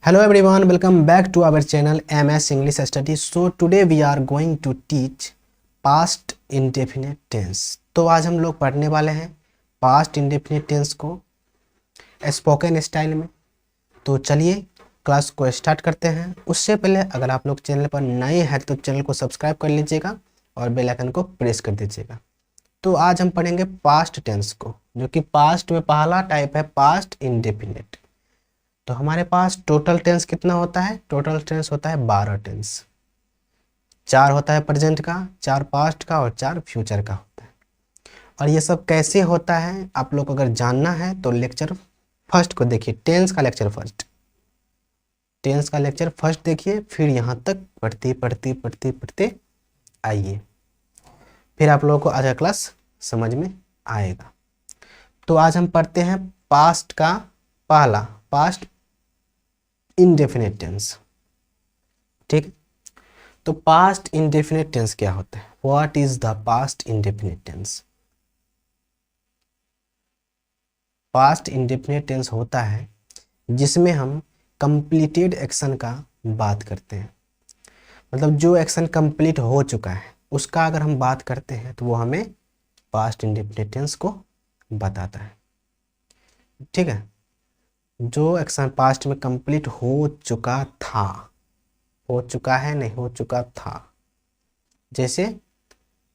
Hello everyone, welcome back to our channel MS English Study. So today we are going to teach past indefinite tense. तो आज हम लोग पढ़ने वाले हैं past indefinite tense को स्पोकन स्टाइल में। तो चलिए क्लास को स्टार्ट करते हैं। उससे पहले अगर आप लोग चैनल पर नए हैं तो चैनल को सब्सक्राइब कर लीजिएगा और बेल आइकन को प्रेस कर दीजिएगा। तो आज हम पढ़ेंगे पास्ट टेंस को, जो कि पास्ट में पहला टाइप है पास्ट इंडेफिनिट। तो हमारे पास टोटल टेंस कितना होता है? टोटल टेंस होता है 12 टेंस। 4 होता है प्रेजेंट का, 4 पास्ट का और 4 फ्यूचर का होता है। और ये सब कैसे होता है आप लोग को अगर जानना है तो लेक्चर फर्स्ट को देखिए, टेंस का लेक्चर फर्स्ट देखिए, फिर यहाँ तक पढ़ते आइए, फिर आप लोगों को आज का क्लास समझ में आएगा। तो आज हम पढ़ते हैं पास्ट का पहला पास्ट इंडेफिनिट टेंस। ठीक, तो पास्ट इंडेफिनिट टेंस क्या होता है? What is the past indefinite tense? Past indefinite tense होता है जिसमें हम कंप्लीटेड एक्शन का बात करते हैं। मतलब जो एक्शन कंप्लीट हो चुका है उसका अगर हम बात करते हैं तो वो हमें पास्ट इंडेफिनिट टेंस को बताता है। ठीक है, जो एक्शन पास्ट में कंप्लीट हो चुका था, हो चुका है नहीं हो चुका था। जैसे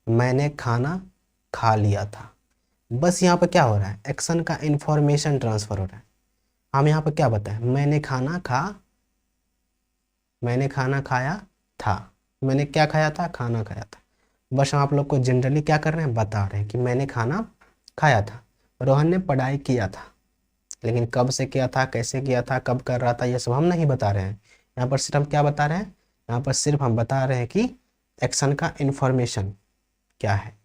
मैंने खाना खा लिया था, बस यहाँ पर क्या हो रहा है? एक्शन का इंफॉर्मेशन ट्रांसफर हो रहा है। हम यहाँ पर क्या बताएं? मैंने खाना खाया था। मैंने क्या खाया था? खाना खाया था। बस हम आप लोग को जनरली क्या कर रहे हैं? बता रहे हैं कि मैंने खाना खाया था। रोहन ने पढ़ाई किया था, लेकिन कब से किया था, कैसे किया था, कब कर रहा था, ये सब हम नहीं बता रहे हैं। यहाँ पर सिर्फ हम क्या बता रहे हैं? यहाँ पर सिर्फ हम बता रहे हैं कि एक्शन का इंफॉर्मेशन क्या है।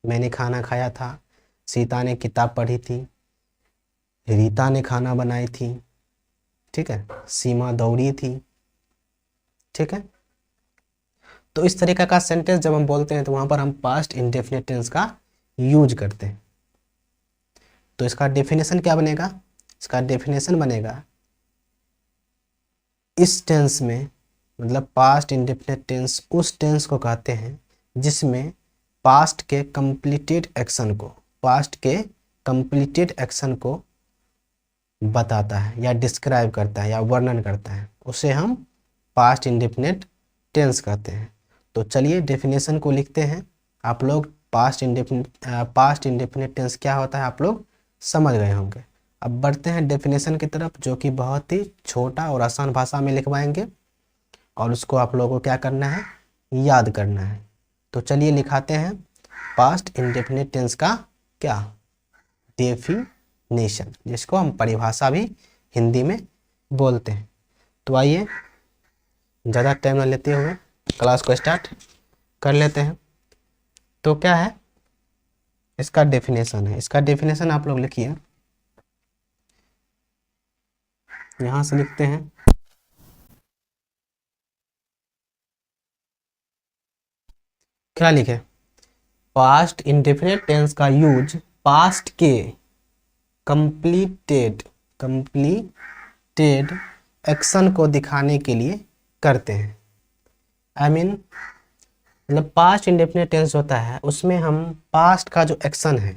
मैंने खाना खाया था, सीता ने किताब पढ़ी थी, रीता ने खाना बनाई थी, ठीक है, सीमा दौड़ी थी। ठीक है, तो इस तरीका का सेंटेंस जब हम बोलते हैं तो वहाँ पर हम पास्ट इंडेफिनिट टेंस का यूज करते हैं। तो इसका डेफिनेशन क्या बनेगा? इसका डेफिनेशन बनेगा, इस टेंस में मतलब पास्ट इंडेफिनिट टेंस उस टेंस को कहते हैं जिसमें पास्ट के कंप्लीटेड एक्शन को बताता है या डिस्क्राइब करता है या वर्णन करता है, उसे हम पास्ट इंडेफिनिट टेंस कहते हैं। तो चलिए डेफिनेशन को लिखते हैं। आप लोग पास्ट इंडेफिनिट टेंस क्या होता है आप लोग समझ गए होंगे। अब बढ़ते हैं डेफिनेशन की तरफ, जो कि बहुत ही छोटा और आसान भाषा में लिखवाएंगे और उसको आप लोगों को क्या करना है? याद करना है। तो चलिए लिखाते हैं पास्ट इंडेफिनिट टेंस का क्या डेफिनेशन, जिसको हम परिभाषा भी हिंदी में बोलते हैं। तो आइए ज़्यादा टाइम न लेते हुए क्लास को स्टार्ट कर लेते हैं। तो क्या है इसका डेफिनेशन? है इसका डेफिनेशन आप लोग लिखिए, यहां से लिखते हैं। क्या लिखे? पास्ट इंडेफिनिट टेंस का यूज पास्ट के कंप्लीटेड एक्शन को दिखाने के लिए करते हैं। मतलब पास्ट इंडेफिनिट टेंस होता है उसमें हम पास्ट का जो एक्शन है,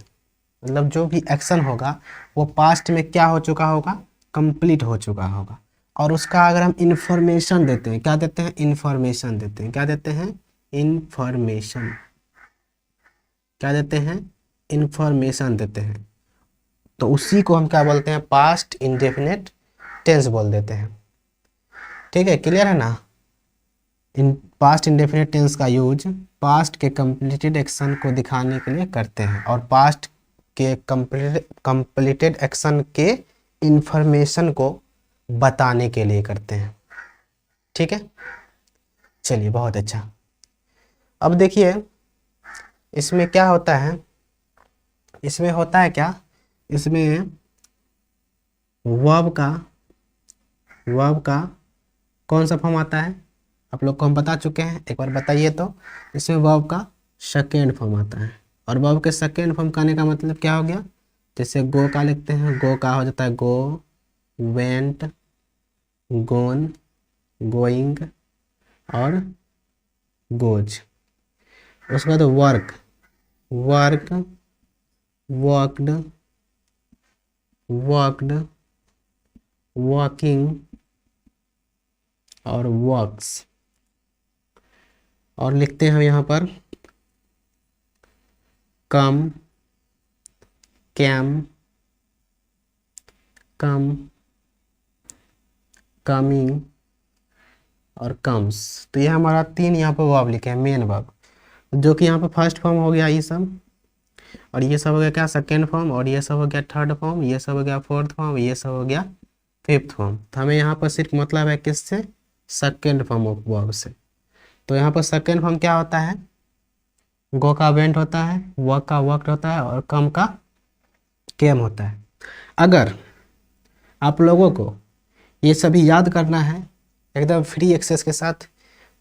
मतलब जो भी एक्शन होगा वो पास्ट में क्या हो चुका होगा? कंप्लीट हो चुका होगा। और उसका अगर हम इंफॉर्मेशन देते हैं, क्या देते हैं? इंफॉर्मेशन देते हैं। क्या देते हैं? इंफॉर्मेशन। क्या देते हैं? इंफॉर्मेशन देते हैं। तो उसी को हम क्या बोलते हैं? पास्ट इंडेफिनिट टेंस बोल देते हैं। ठीक है, क्लियर है ना? पास्ट इंडेफिनिट टेंस का यूज पास्ट के कंप्लीटेड एक्शन को दिखाने के लिए करते हैं और पास्ट के कंप्लीटेड एक्शन के इंफॉर्मेशन को बताने के लिए करते हैं। ठीक है, चलिए बहुत अच्छा। अब देखिए इसमें क्या होता है? इसमें होता है क्या? इसमें वर्ब का कौन सा फॉर्म आता है आप लोग को हम बता चुके हैं, एक बार बताइए। तो इसमें वर्ब का सेकेंड फॉर्म आता है और वर्ब के सेकेंड फॉर्म का आने का मतलब क्या हो गया? जैसे गो का लिखते हैं, गो का हो जाता है गो, वेंट, गोन, गोइंग और गोज। उसके बाद work, work, worked, worked, working और वर्क्स। और लिखते हैं यहाँ पर कम, कैम, कम, कमिंग और कम्स। तो ये हमारा 3 यहाँ पर वर्ब लिखे हैं, मेन वर्ब, जो कि यहाँ पर फर्स्ट फॉर्म हो गया ये सब, और ये सब हो गया क्या सेकेंड फॉर्म, और ये सब हो गया थर्ड फॉर्म, ये सब हो गया फोर्थ फॉर्म, ये सब हो गया फिफ्थ फॉर्म। तो हमें यहाँ पर सिर्फ मतलब है किससे, सेकेंड फॉर्म ऑफ वर्ब से। तो यहाँ पर सेकेंड फॉर्म क्या होता है, गो का वेंट होता है, वर्क का वर्क होता है और कम का केम होता है। अगर आप लोगों को ये सभी याद करना है एकदम फ्री एक्सेस के साथ,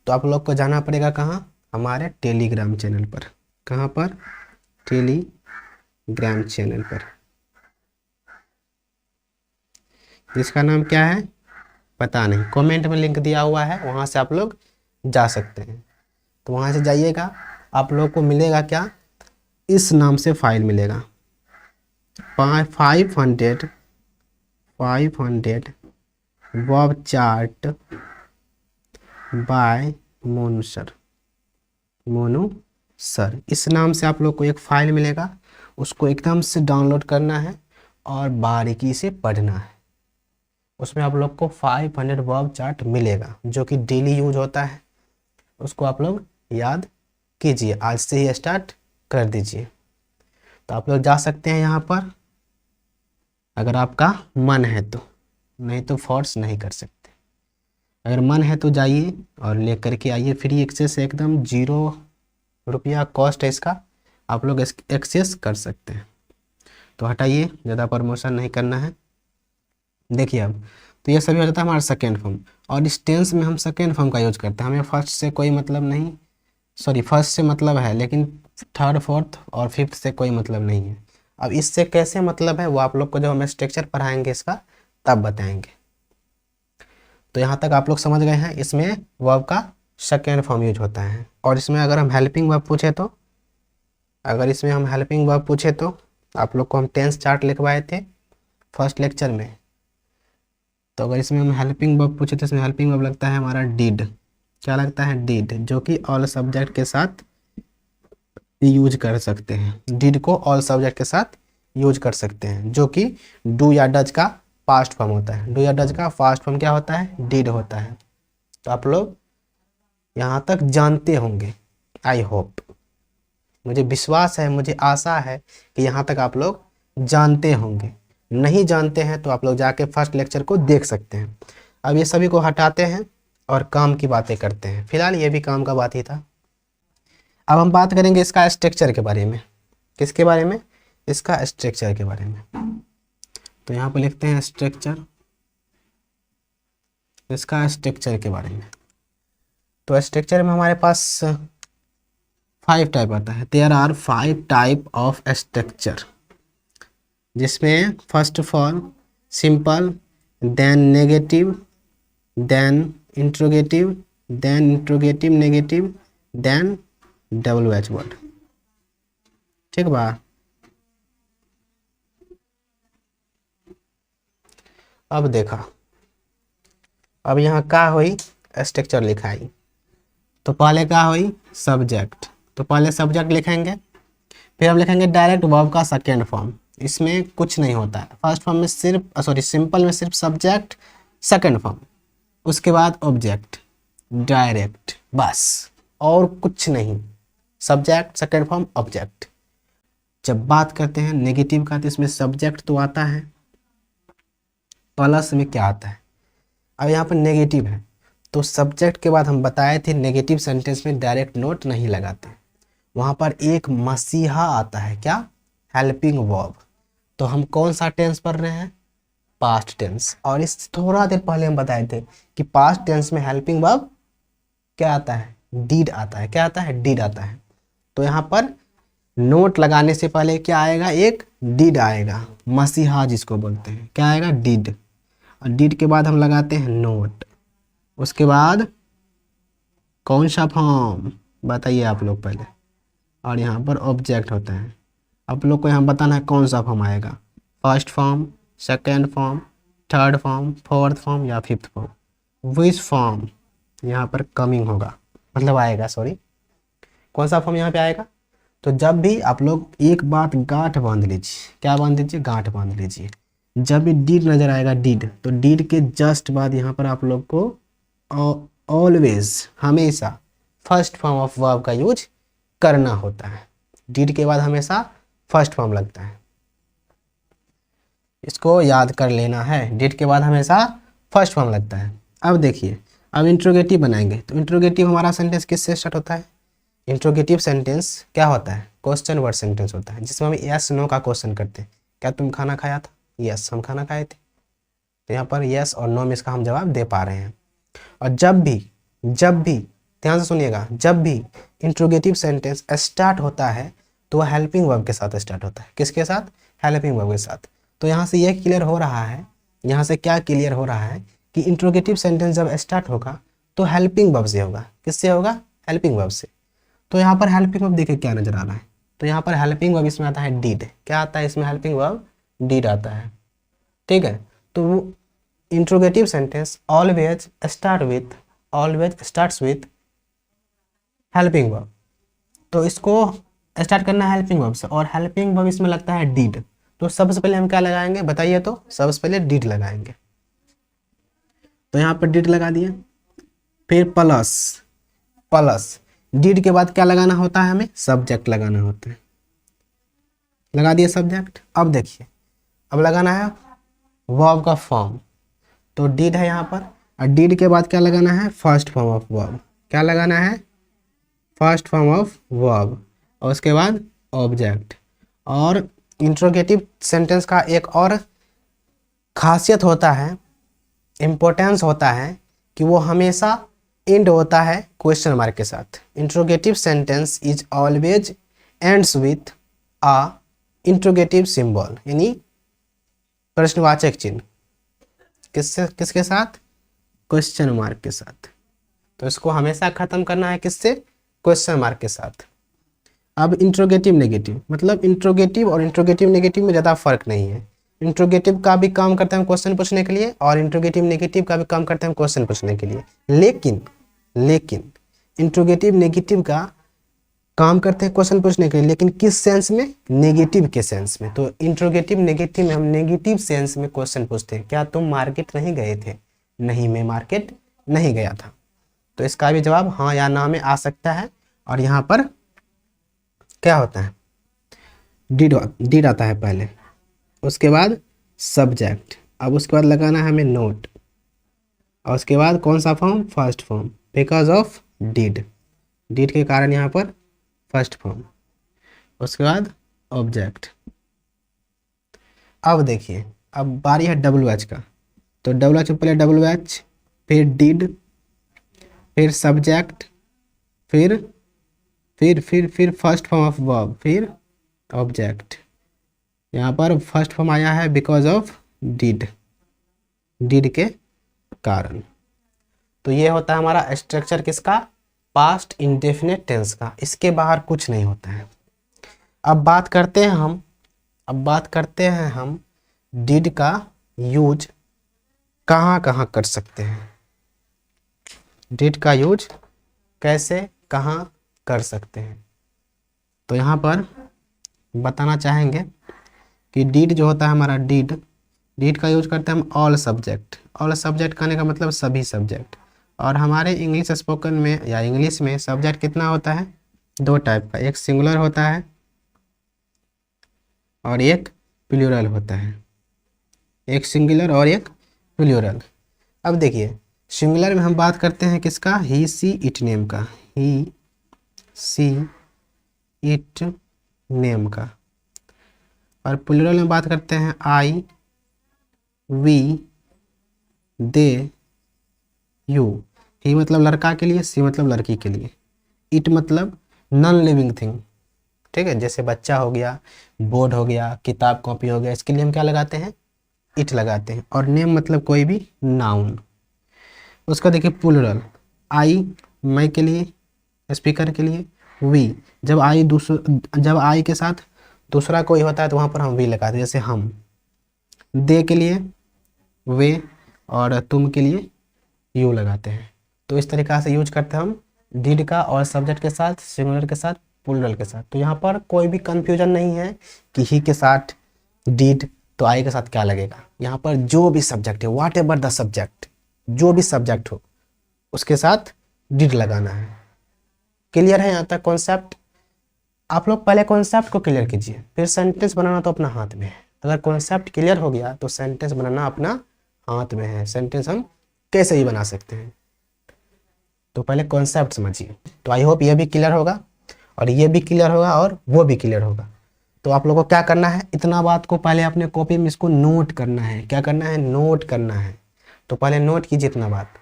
तो आप लोग को जाना पड़ेगा कहाँ, हमारे टेलीग्राम चैनल पर। कहाँ पर, टेलीग्राम चैनल पर, जिसका नाम क्या है पता नहीं, कमेंट में लिंक दिया हुआ है, वहाँ से आप लोग जा सकते हैं। तो वहाँ से जाइएगा, आप लोग को मिलेगा क्या, इस नाम से फाइल मिलेगा 500 verb chart by Monu sir. इस नाम से आप लोग को एक फाइल मिलेगा, उसको एकदम से डाउनलोड करना है और बारीकी से पढ़ना है। उसमें आप लोग को 500 वर्ब चार्ट मिलेगा, जो कि डेली यूज होता है। उसको आप लोग याद कीजिए, आज से ही स्टार्ट कर दीजिए। तो आप लोग जा सकते हैं यहाँ पर, अगर आपका मन है तो, नहीं तो फोर्स नहीं कर सकते। अगर मन है तो जाइए और ले करके आइए, फ्री एक्सेस, एकदम 0 रुपया कॉस्ट है इसका, आप लोग एक्सेस कर सकते हैं। तो हटाइए, ज़्यादा प्रमोशन नहीं करना है। देखिए अब तो ये सभी हो जाता है हमारा सेकेंड फॉर्म, और इस टेंस में हम सेकेंड फॉर्म का यूज करते हैं। हमें फर्स्ट से कोई मतलब नहीं, सॉरी फर्स्ट से मतलब है, लेकिन थर्ड फोर्थ और फिफ्थ से कोई मतलब नहीं है। अब इससे कैसे मतलब है वो आप लोग को जब हम स्ट्रक्चर पढ़ाएंगे इसका तब बताएंगे। तो यहाँ तक आप लोग समझ गए हैं, इसमें वर्ब का सेकेंड फॉर्म यूज होता है। और इसमें अगर हम हेल्पिंग वर्ब पूछे तो, आप लोग को हम टेंस चार्ट लिखवाए थे फर्स्ट लेक्चर में। तो अगर इसमें हम हेल्पिंग वर्ब पूछे तो इसमें हेल्पिंग वर्ब लगता है हमारा डिड। क्या लगता है, डिड, जो कि ऑल सब्जेक्ट के साथ यूज कर सकते हैं। डिड को ऑल सब्जेक्ट के साथ यूज कर सकते हैं, जो कि डू या डज का पास्ट फॉर्म होता है। डू या डज का फास्ट फॉर्म क्या होता है, डिड होता है। तो आप लोग यहाँ तक जानते होंगे, आई होप, मुझे विश्वास है, मुझे आशा है कि यहाँ तक आप लोग जानते होंगे। नहीं जानते हैं तो आप लोग जाके फर्स्ट लेक्चर को देख सकते हैं। अब ये सभी को हटाते हैं और काम की बातें करते हैं। फिलहाल ये भी काम का बात ही था। अब हम बात करेंगे इसका स्ट्रक्चर के बारे में। किसके बारे में, इसका स्ट्रक्चर के बारे में। तो यहाँ पर लिखते हैं स्ट्रक्चर, इसका स्ट्रक्चर के बारे में। तो स्ट्रक्चर में हमारे पास 5 टाइप आता है। There are 5 type of structure, जिसमें first of all simple, then negative, then interrogative, then interrogative negative, then WH word. ठीक बा। अब देखा, अब यहाँ का हुई स्ट्रक्चर लिखाई। तो पहले का हुई सब्जेक्ट, तो पहले सब्जेक्ट लिखेंगे, फिर हम लिखेंगे डायरेक्ट वर्ब का सेकेंड फॉर्म। इसमें कुछ नहीं होता है, फर्स्ट फॉर्म में सिर्फ सिंपल में सिर्फ सब्जेक्ट सेकेंड फॉर्म, उसके बाद ऑब्जेक्ट डायरेक्ट, बस और कुछ नहीं, सब्जेक्ट सेकेंड फॉर्म ऑब्जेक्ट। जब बात करते हैं नेगेटिव का, तो इसमें सब्जेक्ट तो आता है, प्लस में क्या आता है, अब यहाँ पर नेगेटिव है, तो सब्जेक्ट के बाद हम बताए थे नेगेटिव सेंटेंस में डायरेक्ट नोट नहीं लगाते, वहाँ पर एक मसीहा आता है, क्या, हेल्पिंग वर्ब। तो हम कौन सा टेंस पढ़ रहे हैं, पास्ट टेंस। और इस थोड़ा देर पहले हम बताए थे कि पास्ट टेंस में हेल्पिंग वर्ब क्या आता है, डीड आता है। क्या आता है, डीड आता है। तो यहाँ पर नोट लगाने से पहले क्या आएगा, एक डीड आएगा, मसीहा जिसको बोलते हैं, क्या आएगा, डीड। और डिड के बाद हम लगाते हैं नोट। उसके बाद कौन सा फॉर्म बताइए आप लोग पहले, और यहाँ पर ऑब्जेक्ट होता है। आप लोग को यहाँ बताना है कौन सा फॉर्म आएगा, first form, second form, third form, fourth form या फिफ्थ फॉर्म। विच फॉर्म यहाँ पर कमिंग होगा, मतलब आएगा, सॉरी, कौन सा फॉर्म यहाँ पे आएगा। तो जब भी आप लोग एक बात गांठ बांध लीजिए, क्या बांध लीजिए, गांठ बांध लीजिए। जब भी डीड नज़र आएगा, डीड, तो डीड के जस्ट बाद यहाँ पर आप लोग को ऑलवेज, हमेशा फर्स्ट फॉर्म ऑफ वर्ब का यूज करना होता है। डीड के बाद हमेशा फर्स्ट फॉर्म लगता है, इसको याद कर लेना है। डीड के बाद हमेशा फर्स्ट फॉर्म लगता है। अब देखिए, अब इंट्रोगेटिव बनाएंगे। तो इंट्रोगेटिव हमारा सेंटेंस किससे स्टार्ट होता है। इंट्रोगेटिव सेंटेंस क्या होता है, क्वेश्चन वर्ड सेंटेंस होता है, जिसमें हम यस नो का क्वेश्चन करते हैं। क्या तुम खाना खाया था, यस हम खाना खाए थे। तो यहाँ पर यस और नो में इसका हम जवाब दे पा रहे हैं। और जब भी ध्यान से सुनिएगा, जब भी इंट्रोगेटिव सेंटेंस स्टार्ट होता है तो वह हेल्पिंग वर्ब के साथ स्टार्ट होता है। किसके साथ, हेल्पिंग वर्ब के साथ। तो यहाँ से यह क्लियर हो रहा है, यहाँ से क्या क्लियर हो रहा है कि इंट्रोगेटिव सेंटेंस जब स्टार्ट होगा तो हेल्पिंग वर्ब से होगा। किससे होगा, हेल्पिंग वर्ब से। तो यहाँ पर हेल्पिंग वर्ब देखिए क्या नजर आ रहा है। तो यहाँ पर हेल्पिंग वर्ब इसमें आता है डीड। क्या आता है इसमें, हेल्पिंग वर्ब डीड आता है। ठीक है, तो interrogative sentence always starts with helping verb. तो इसको स्टार्ट करना है हेल्पिंग वर्ब से, और हेल्पिंग वर्ब इसमें लगता है डीड। तो सबसे पहले हम क्या लगाएंगे बताइए, तो सबसे पहले डीड लगाएंगे। तो यहाँ पर डीड लगा दिए, फिर प्लस डीड के बाद क्या लगाना होता है, हमें सब्जेक्ट लगाना होता है। लगा दिए सब्जेक्ट। अब देखिए, अब लगाना है वर्ब का फॉर्म। तो डीड है यहाँ पर, और डीड के बाद क्या लगाना है, फर्स्ट फॉर्म ऑफ वर्ब। क्या लगाना है, फर्स्ट फॉर्म ऑफ वर्ब, और उसके बाद ऑब्जेक्ट। और इंट्रोगेटिव सेंटेंस का एक और खासियत होता है, इम्पोर्टेंस होता है, कि वो हमेशा एंड होता है क्वेश्चन मार्क के साथ। Interrogative sentence is always ends with a interrogative symbol, यानी प्रश्नवाचक चिन्ह। किसके साथ, क्वेश्चन मार्क के साथ। तो इसको हमेशा खत्म करना है किससे, क्वेश्चन मार्क के साथ। अब इंट्रोगेटिव नेगेटिव, मतलब इंट्रोगेटिव और इंट्रोगेटिव नेगेटिव में ज़्यादा फर्क नहीं है। इंट्रोगेटिव का भी काम करते हैं क्वेश्चन पूछने के लिए, और इंट्रोगेटिव नेगेटिव का भी काम करते हैं क्वेश्चन पूछने के लिए। लेकिन इंट्रोगेटिव नेगेटिव का काम करते हैं क्वेश्चन पूछने के लिए, लेकिन किस सेंस में, नेगेटिव के सेंस में। तो इंट्रोगेटिव नेगेटिव में हम नेगेटिव सेंस में क्वेश्चन पूछते हैं। क्या तुम मार्केट नहीं गए थे, नहीं मैं मार्केट नहीं गया था। तो इसका भी जवाब हाँ या ना में आ सकता है। और यहाँ पर क्या होता है, डीड आता है पहले, उसके बाद सब्जेक्ट। अब उसके बाद लगाना है हमें नोट, और उसके बाद कौन सा form, first form, because of did के कारण यहाँ पर फर्स्ट फॉर्म। उसके बाद ऑब्जेक्ट। अब देखिए, अब बारी है WH का। तो WH पहले WH, फिर डीड, फिर सब्जेक्ट, फिर फर्स्ट फॉर्म ऑफ वर्ब, फिर ऑब्जेक्ट। यहाँ पर फर्स्ट फॉर्म आया है बिकॉज ऑफ डीड के कारण। तो ये होता है हमारा स्ट्रक्चर किसका, पास्ट इंडेफिनिट टेंस का। इसके बाहर कुछ नहीं होता है। अब बात करते हैं हम डिड का यूज कहाँ कहाँ कर सकते हैं। डिड का यूज कैसे कहाँ कर सकते हैं। तो यहाँ पर बताना चाहेंगे कि डिड जो होता है हमारा, डिड का यूज करते हैं हम ऑल सब्जेक्ट कहने का मतलब सभी सब्जेक्ट। और हमारे इंग्लिश स्पोकन में या इंग्लिश में सब्जेक्ट कितना होता है, 2 टाइप का, एक सिंगुलर होता है और एक प्लूरल होता है। एक सिंगुलर और एक प्लूरल। अब देखिए, सिंगुलर में हम बात करते हैं किसका, ही सी इट नेम का, ही सी इट नेम का। और प्लूरल में बात करते हैं आई वी दे यू। ही मतलब लड़का के लिए, सी मतलब लड़की के लिए, इट मतलब नॉन लिविंग थिंग। ठीक है, जैसे बच्चा हो गया, बोर्ड हो गया, किताब कॉपी हो गया, इसके लिए हम क्या लगाते हैं, इट लगाते हैं, और नेम मतलब कोई भी नाउन। उसका देखिए प्लूरल, आई मैं के लिए, स्पीकर के लिए, वी। जब आई के साथ दूसरा कोई होता है तो वहाँ पर हम वी लगाते हैं, जैसे हम। दे के लिए वे, और तुम के लिए यू लगाते हैं। तो इस तरीक़ा से यूज करते हैं हम डिड का, और सब्जेक्ट के साथ, सिंगुलर के साथ, प्लूरल के साथ। तो यहाँ पर कोई भी कंफ्यूजन नहीं है कि ही के साथ डिड तो आई के साथ क्या लगेगा। यहाँ पर जो भी सब्जेक्ट है, व्हाट एवर द सब्जेक्ट, जो भी सब्जेक्ट हो उसके साथ डिड लगाना है। क्लियर है यहाँ तक कॉन्सेप्ट? आप लोग पहले कॉन्सेप्ट को क्लियर कीजिए, फिर सेंटेंस बनाना तो अपना हाथ में है। अगर कॉन्सेप्ट क्लियर हो गया तो सेंटेंस बनाना अपना हाथ में है। सेंटेंस हम कैसे ही बना सकते हैं, तो पहले कॉन्सेप्ट समझिए। तो आई होप ये भी क्लियर होगा, और ये भी क्लियर होगा, और वो भी क्लियर होगा। तो आप लोगों को क्या करना है, इतना बात को पहले अपने कॉपी में इसको नोट करना है। क्या करना है? नोट करना है। तो पहले नोट कीजिए इतना बात।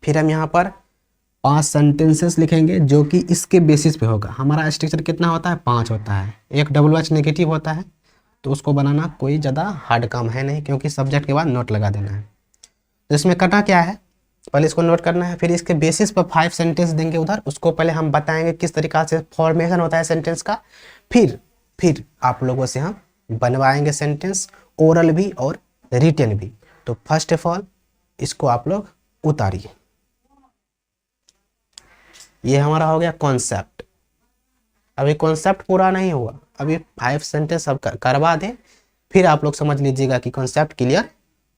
फिर हम यहाँ पर 5 सेंटेंसेस लिखेंगे जो कि इसके बेसिस पे होगा। हमारा स्ट्रक्चर कितना होता है? 5 होता है। एक WH नेगेटिव होता है, तो उसको बनाना कोई ज़्यादा हार्ड काम है नहीं, क्योंकि सब्जेक्ट के बाद नोट लगा देना है। तो इसमें करना क्या है, पहले इसको नोट करना है, फिर इसके बेसिस पर 5 सेंटेंस देंगे उधर। उसको पहले हम बताएंगे किस तरीक़ा से फॉर्मेशन होता है सेंटेंस का। फिर आप लोगों से हम बनवाएंगे सेंटेंस, ओरल भी और रिटन भी। तो फर्स्ट ऑफ ऑल इसको आप लोग उतारिए। ये हमारा हो गया कॉन्सेप्ट। अभी कॉन्सेप्ट पूरा नहीं हुआ, अभी 5 सेंटेंस सब करवा दें, फिर आप लोग समझ लीजिएगा कि कॉन्सेप्ट क्लियर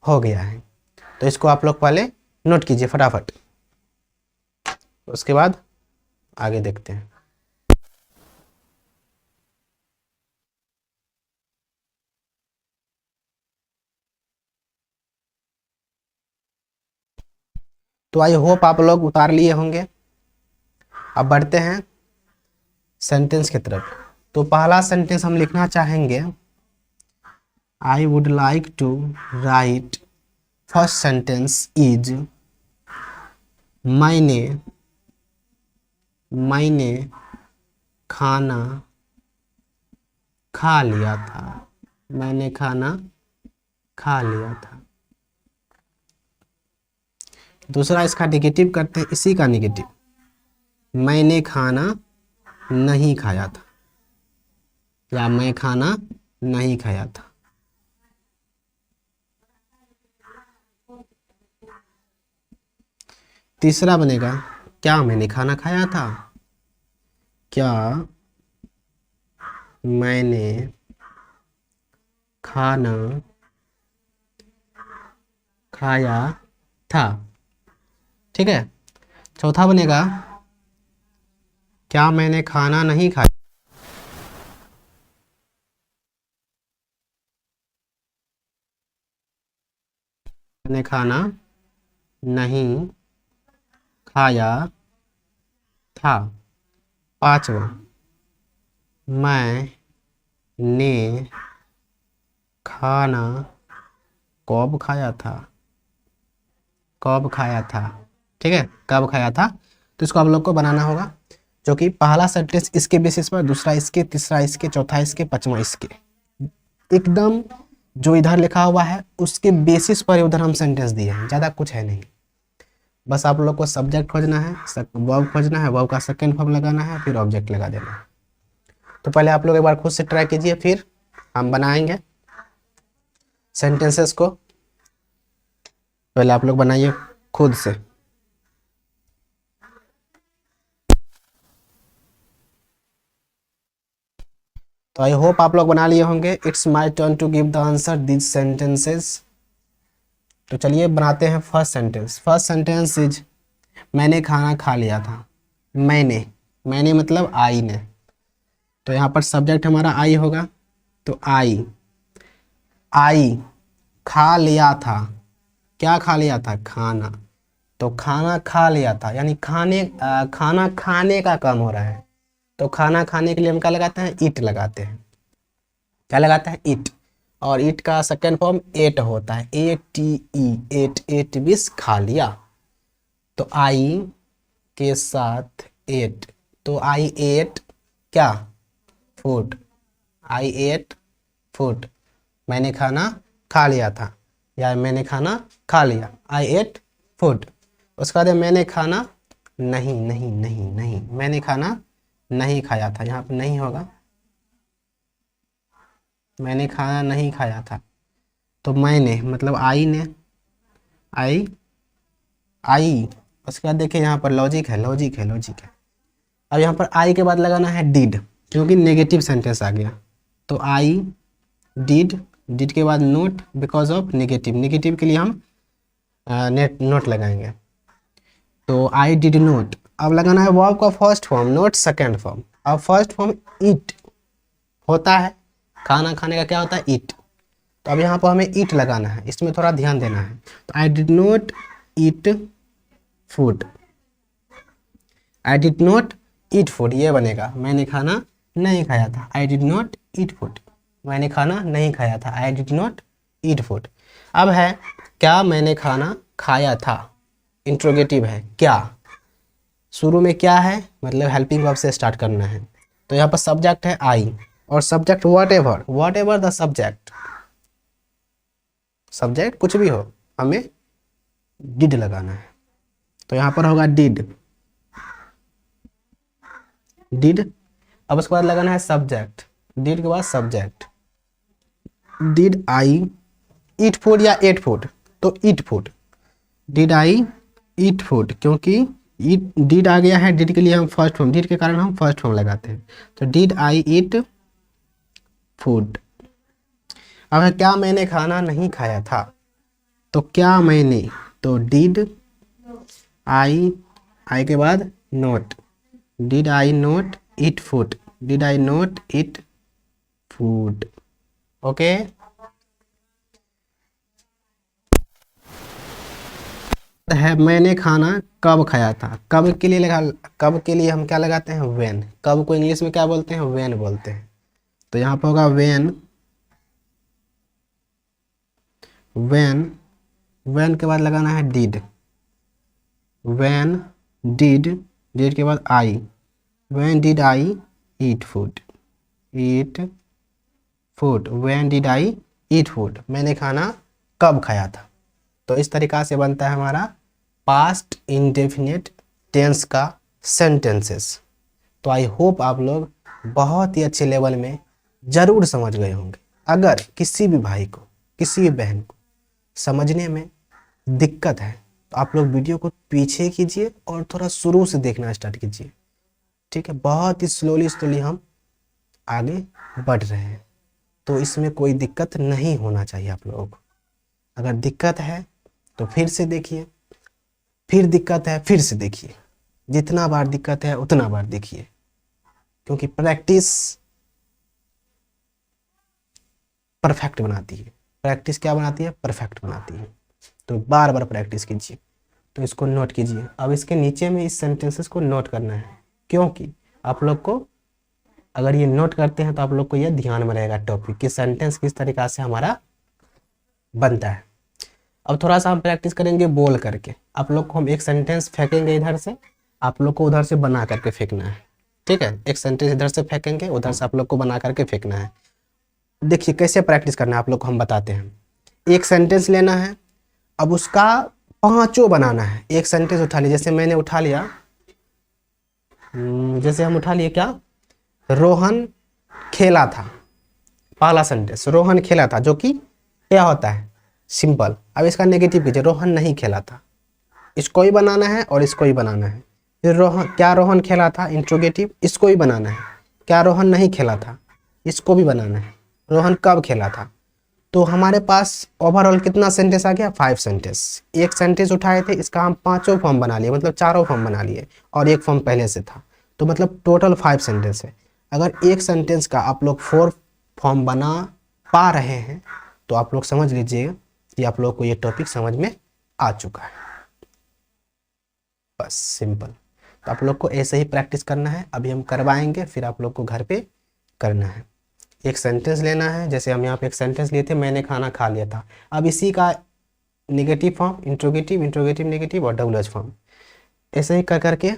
हो गया है। तो इसको आप लोग पहले नोट कीजिए फटाफट, उसके बाद आगे देखते हैं। तो आई होप आप लोग उतार लिए होंगे। अब बढ़ते हैं सेंटेंस की तरफ। तो पहला सेंटेंस हम लिखना चाहेंगे, I would like to write, first sentence is, मैंने खाना खा लिया था। मैंने खाना खा लिया था। दूसरा इसका नेगेटिव करते हैं, इसी का नेगेटिव, मैंने खाना नहीं खाया था, या मैं खाना नहीं खाया था। तीसरा बनेगा, क्या मैंने खाना खाया था? क्या मैंने खाना खाया था? ठीक है। चौथा बनेगा, क्या मैंने खाना नहीं खाया? मैंने खाना नहीं खाया था। पांचवा, मैंने खाना कब खाया था? कब खाया था? ठीक है, कब खाया था। तो इसको आप लोग को बनाना होगा, जो कि पहला सेंटेंस इसके बेसिस पर, दूसरा इसके, तीसरा इसके, चौथा इसके, पांचवा इसके, एकदम जो इधर लिखा हुआ है उसके बेसिस पर उधर हम सेंटेंस दिए हैं। ज़्यादा कुछ है नहीं, बस आप लोग को सब्जेक्ट खोजना है, वर्ब खोजना है, वर्ब का सेकंड फॉर्म लगाना है, फिर ऑब्जेक्ट लगा देना है। तो पहले आप लोग एक बार खुद से ट्राई कीजिए, फिर हम बनाएंगे सेंटेंसेस को। पहले आप लोग बनाइए खुद से। तो आई होप आप लोग बना लिए होंगे। It's my turn to give the answer this sentences. तो चलिए बनाते हैं first sentence. First sentence is, मैंने खाना खा लिया था। मैंने मतलब आई ने, तो यहाँ पर सब्जेक्ट हमारा आई होगा। तो आई खा लिया था। क्या खा लिया था? खाना। तो खाना खा लिया था यानी खाना खाने का काम हो रहा है। तो खाना खाने के लिए हम क्या लगाते हैं? ईट लगाते हैं। क्या लगाते हैं? ईट। और ईट का सेकेंड फॉर्म एट होता है, ATE, एट बीस खा लिया। तो आई के साथ एट, तो आई एट क्या? फूड। आई एट फूड, मैंने खाना खा लिया था, या मैंने खाना खा लिया, आई एट फूड। उसके बाद मैंने खाना नहीं नहीं नहीं नहीं, मैंने खाना नहीं खाया था, यहाँ पे नहीं होगा, मैंने खाना नहीं खाया था। तो मैंने मतलब आई ने, आई आई। उसके बाद देखिए यहाँ पर लॉजिक है, लॉजिक है, लॉजिक है। अब यहाँ पर आई के बाद लगाना है डिड, क्योंकि नेगेटिव सेंटेंस आ गया। तो आई डिड, डिड के बाद note because of negative, negative के लिए हम नेट नोट लगाएंगे। तो आई डिड नोट। अब लगाना है वर्ब का first form, note second form. अब फर्स्ट फॉर्म ईट होता है, खाना खाने का क्या होता है, ईट। तो अब यहाँ पर हमें ईट लगाना है, इसमें थोड़ा ध्यान देना है। तो I did not eat food, I did not eat food ये बनेगा, मैंने खाना नहीं खाया था। I did not eat food, मैंने खाना नहीं खाया था, I did not eat food. अब है क्या मैंने खाना खाया था, इंट्रोगेटिव है क्या, शुरू में क्या है मतलब हेल्पिंग वर्ब से स्टार्ट करना है। तो यहाँ पर सब्जेक्ट है आई, और subject what ever the subject, subject कुछ भी हो, हमें डिड लगाना है। तो यहाँ पर होगा डिड, डिड। अब उसके बाद लगाना है सब्जेक्ट, डिड के बाद subject. Did I eat food या एट फूड, तो eat food, did I eat food, क्योंकि डिड आ गया है, डिड के लिए हम फर्स्ट फॉर्म, डिड के कारण हम फर्स्ट फॉर्म लगाते हैं। तो डिड आई ईट फूड। अब है क्या मैंने खाना नहीं खाया था, तो क्या मैंने, तो डिड आई, आई के बाद note, did I note eat food, did I note eat food. Okay, है मैंने खाना कब खाया था, कब के लिए लगा, कब के लिए हम क्या लगाते हैं, व्हेन। कब को इंग्लिश में क्या बोलते हैं, व्हेन बोलते हैं। तो यहाँ पर होगा व्हेन, व्हेन, व्हेन के बाद लगाना है डिड, व्हेन डिड, डिड के बाद I, when did I eat food, eat food, when did I eat food, मैंने खाना कब खाया था। तो इस तरीका से बनता है हमारा पास्ट इंडेफिनिट टेंस का सेंटेंसेस। तो आई होप आप लोग बहुत ही अच्छे लेवल में ज़रूर समझ गए होंगे। अगर किसी भी भाई को, किसी भी बहन को समझने में दिक्कत है तो आप लोग वीडियो को पीछे कीजिए और थोड़ा शुरू से देखना स्टार्ट कीजिए, ठीक है। बहुत ही स्लोली स्लोली हम आगे बढ़ रहे हैं, तो इसमें कोई दिक्कत नहीं होना चाहिए आप लोगों को। अगर दिक्कत है तो फिर से देखिए, फिर दिक्कत है फिर से देखिए, जितना बार दिक्कत है उतना बार देखिए, क्योंकि प्रैक्टिस परफेक्ट बनाती है। प्रैक्टिस क्या बनाती है, परफेक्ट बनाती है। तो बार बार प्रैक्टिस कीजिए। तो इसको नोट कीजिए। अब इसके नीचे में इस सेंटेंसेस को नोट करना है, क्योंकि आप लोग को अगर ये नोट करते हैं तो आप लोग को ये ध्यान में रहेगा टॉपिक कि सेंटेंस किस तरीका से हमारा बनता है। अब थोड़ा सा हम प्रैक्टिस करेंगे बोल करके। आप लोग को हम एक सेंटेंस फेंकेंगे इधर से, आप लोग को उधर से बना करके फेंकना है, ठीक है। एक सेंटेंस इधर से फेंकेंगे, उधर से आप लोग को बना करके फेंकना है। देखिए कैसे प्रैक्टिस करना है आप लोग को हम बताते हैं। एक सेंटेंस लेना है, अब उसका पांचों बनाना है। एक सेंटेंस उठा लिया, जैसे मैंने उठा लिया, जैसे हम उठा लिए क्या, रोहन खेला था। पहला सेंटेंस रोहन खेला था, जो कि क्या होता है, सिंपल। अब इसका नेगेटिव कीजिए, रोहन नहीं खेला था। इसको ही बनाना है और इसको ही बनाना है। फिर रोहन, क्या रोहन खेला था, इंट्रोगेटिव, इसको ही बनाना है। क्या रोहन नहीं खेला था, इसको भी बनाना है। रोहन कब खेला था। तो हमारे पास ओवरऑल कितना सेंटेंस आ गया, 5 सेंटेंस। एक सेंटेंस उठाए थे, इसका हम 5 फॉर्म बना लिए, मतलब 4 फॉर्म बना लिए, और एक फॉर्म पहले से था। तो मतलब टोटल 5 सेंटेंस है। अगर एक सेंटेंस का आप लोग 4 फॉर्म बना पा रहे हैं तो आप लोग समझ लीजिए कि आप लोग को ये टॉपिक समझ में आ चुका है। बस सिंपल। तो आप लोग को ऐसे ही प्रैक्टिस करना है। अभी हम करवाएंगे, फिर आप लोग को घर पे करना है। एक सेंटेंस लेना है, जैसे हम यहाँ पे एक सेंटेंस लिए थे, मैंने खाना खा लिया था। अब इसी का negative form, interrogative, interrogative negative और डबल फॉर्म, ऐसे ही कर करके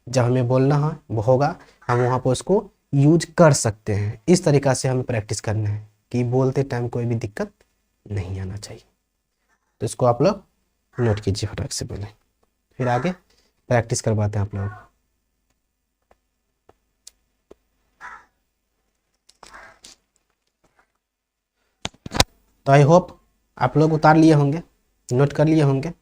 जब हमें बोलना है वो होगा, हम वहाँ पर उसको यूज कर सकते हैं। इस तरीक़ा से हमें प्रैक्टिस करना है कि बोलते टाइम कोई भी दिक्कत नहीं आना चाहिए। तो इसको आप लोग नोट कीजिए फटाक से पहले, फिर आगे प्रैक्टिस करवाते हैं आप लोग। तो आई होप आप लोग उतार लिए होंगे, नोट कर लिए होंगे।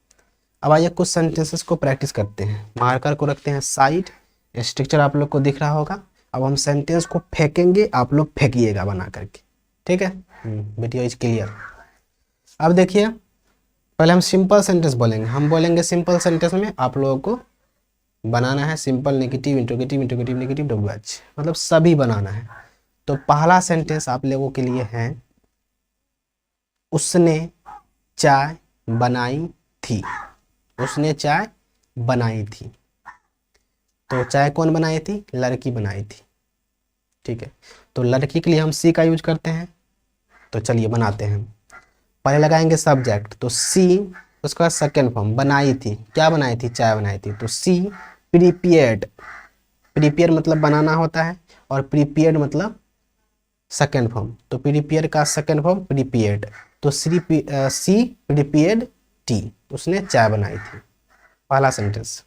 अब आइए कुछ सेंटेंसेस को प्रैक्टिस करते हैं। मार्कर को रखते हैं साइड, स्ट्रक्चर आप लोग को दिख रहा होगा। अब हम सेंटेंस को फेंकेंगे, आप लोग फेंकिएगा बना करके, ठीक है। Video is clear. अब देखिए, पहले हम सिंपल सेंटेंस बोलेंगे। हम बोलेंगे सिंपल सेंटेंस में आप लोगों को बनाना है simple negative, interrogative, interrogative negative, WH, मतलब सभी बनाना है। तो पहला सेंटेंस आप लोगों के लिए है, उसने चाय बनाई थी। उसने चाय बनाई थी। तो चाय कौन बनाई थी? लड़की बनाई थी, ठीक है। तो लड़की के लिए हम सी का यूज करते हैं। तो चलिए बनाते हैं। पहले लगाएंगे सब्जेक्ट, तो सी, उसके बाद सेकेंड फॉर्म बनाई थी। क्या बनाई थी? चाय बनाई थी। तो सी प्रीपेयर्ड। प्रीपेयर मतलब बनाना होता है, और प्रीपेयर्ड मतलब सेकेंड फॉर्म। तो प्रीपेयर का सेकेंड फॉर्म प्रीपेयर्ड। तो सी प्रीपेयर्ड टी, उसने चाय बनाई थी, पहला सेंटेंस।